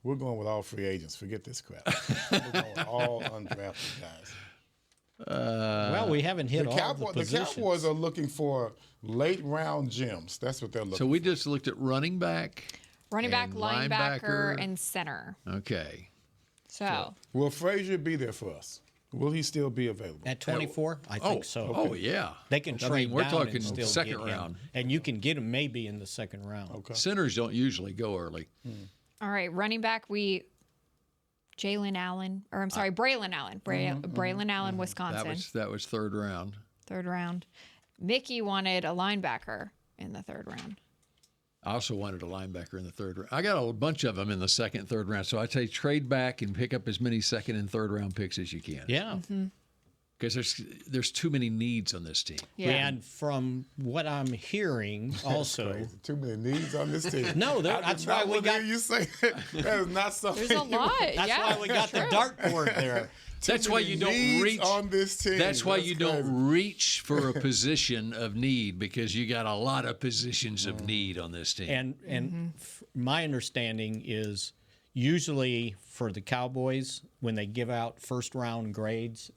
We're going with all free agents. Forget this crap. We're going with all undrafted guys. Well, we haven't hit all the positions. The Cowboys are looking for late-round gems. That's what they're looking for. So we just looked at running back, linebacker, and center. Okay. So will Frazier be there for us? Will he still be available? At 24? I think so. Oh, yeah. They can trade we're down talking and still second get him. round. And you can get him maybe in the second round. Okay. Centers don't usually go early. All right, running back, Braylon Allen, Braylon Allen, Wisconsin. That was third round. Third round. Mickey wanted a linebacker in the third round. I also wanted a linebacker in the third round. I got a bunch of them in the second and third round. So I'd say trade back and pick up as many second and third round picks as you can. Yeah. Because there's too many needs on this team. Yeah. And from what I'm hearing, also too many needs on this team. No, that's why we got you say that is not something. There's a lot. That's why we got the dartboard there. That's why you don't reach on this team. That's why you don't reach for a position of need, because you got a lot of positions of need on this team. And my understanding is usually for the Cowboys, when they give out first round grades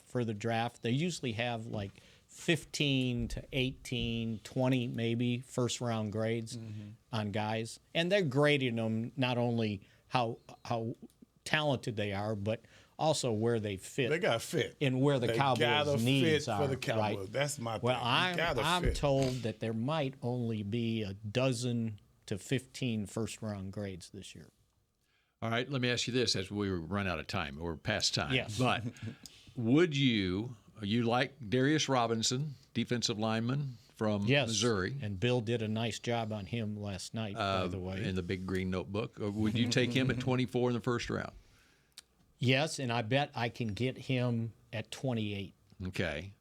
for the draft, they usually have like 15 to 18, 20 maybe first round grades on guys, and they're grading them not only how talented they are, but also where they fit. They got to fit. And where the Cowboys' needs fit are. for the Cowboys. Right? That's my thing. Well, I'm told that there might only be a dozen to 15 first-round grades this year. All right, let me ask you this as we run out of time. We're past time. Yes. But would you like Darius Robinson, defensive lineman from Missouri? And Bill did a nice job on him last night, by the way. In the big green notebook. Or would you take him at 24 in the first round? Yes, and I bet I can get him at 28. Okay.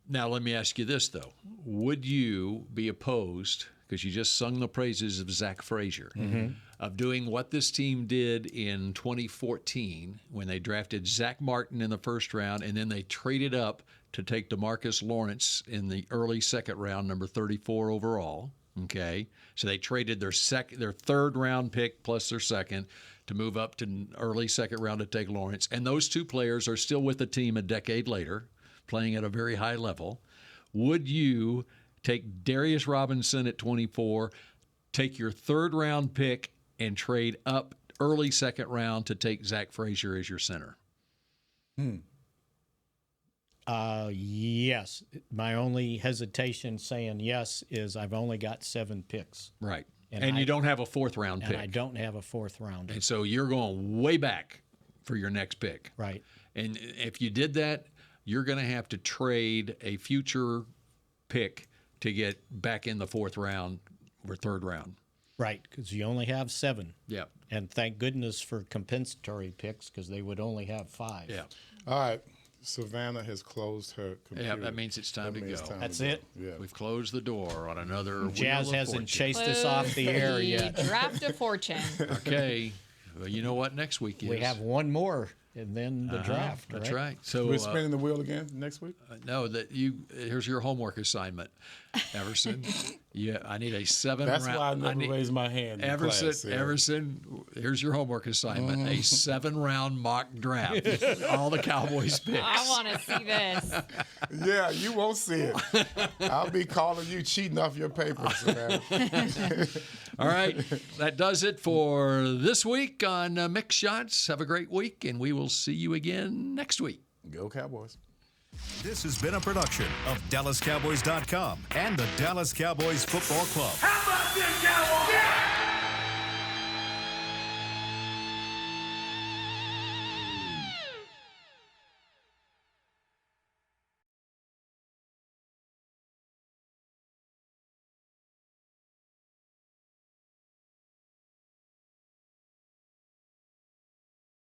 Now, let me ask you this, though. Would you be opposed, because you just sung the praises of Zach Frazier, of doing what this team did in 2014 when they drafted Zach Martin in the first round, and then they traded up to take DeMarcus Lawrence in the early second round, number 34 overall. Okay, so they traded their third round pick plus their second to move up to early second round to take Lawrence, and those two players are still with the team a decade later, playing at a very high level. Would you take Darius Robinson at 24, take your third round pick, and trade up early second round to take Zach Frazier as your center? Yes. My only hesitation saying yes is I've only got 7 picks. Right. And you don't have a fourth round pick. And I don't have a fourth rounder. And so you're going way back for your next pick. Right. And if you did that, you're going to have to trade a future pick to get back in the fourth round or third round. Right, because you only have 7. Yeah. And thank goodness for compensatory picks, because they would only have 5. Yeah. All right. Savannah has closed her computer. Yeah, that means it's time to go. That's it. Yeah. We've closed the door on another Jazz Wheel of hasn't Fortune. chased us off the air yet. Draft of fortune. Okay. Well, you know what next week is? We have one more, and then the draft. That's right. So we're spinning the wheel again next week? No, here's your homework assignment, Everson. I need a 7 That's round. why I never raised my hand in class. Yeah. Everson, here's your homework assignment: a 7-round mock draft. All the Cowboys picks. I want to see this. Yeah, you won't see it. I'll be calling you cheating off your papers, man. All right, that does it for this week on Mick Shots. Have a great week, and we will see you again next week. Go Cowboys. This has been a production of DallasCowboys.com and the Dallas Cowboys Football Club. How about this, Cowboys? Yeah!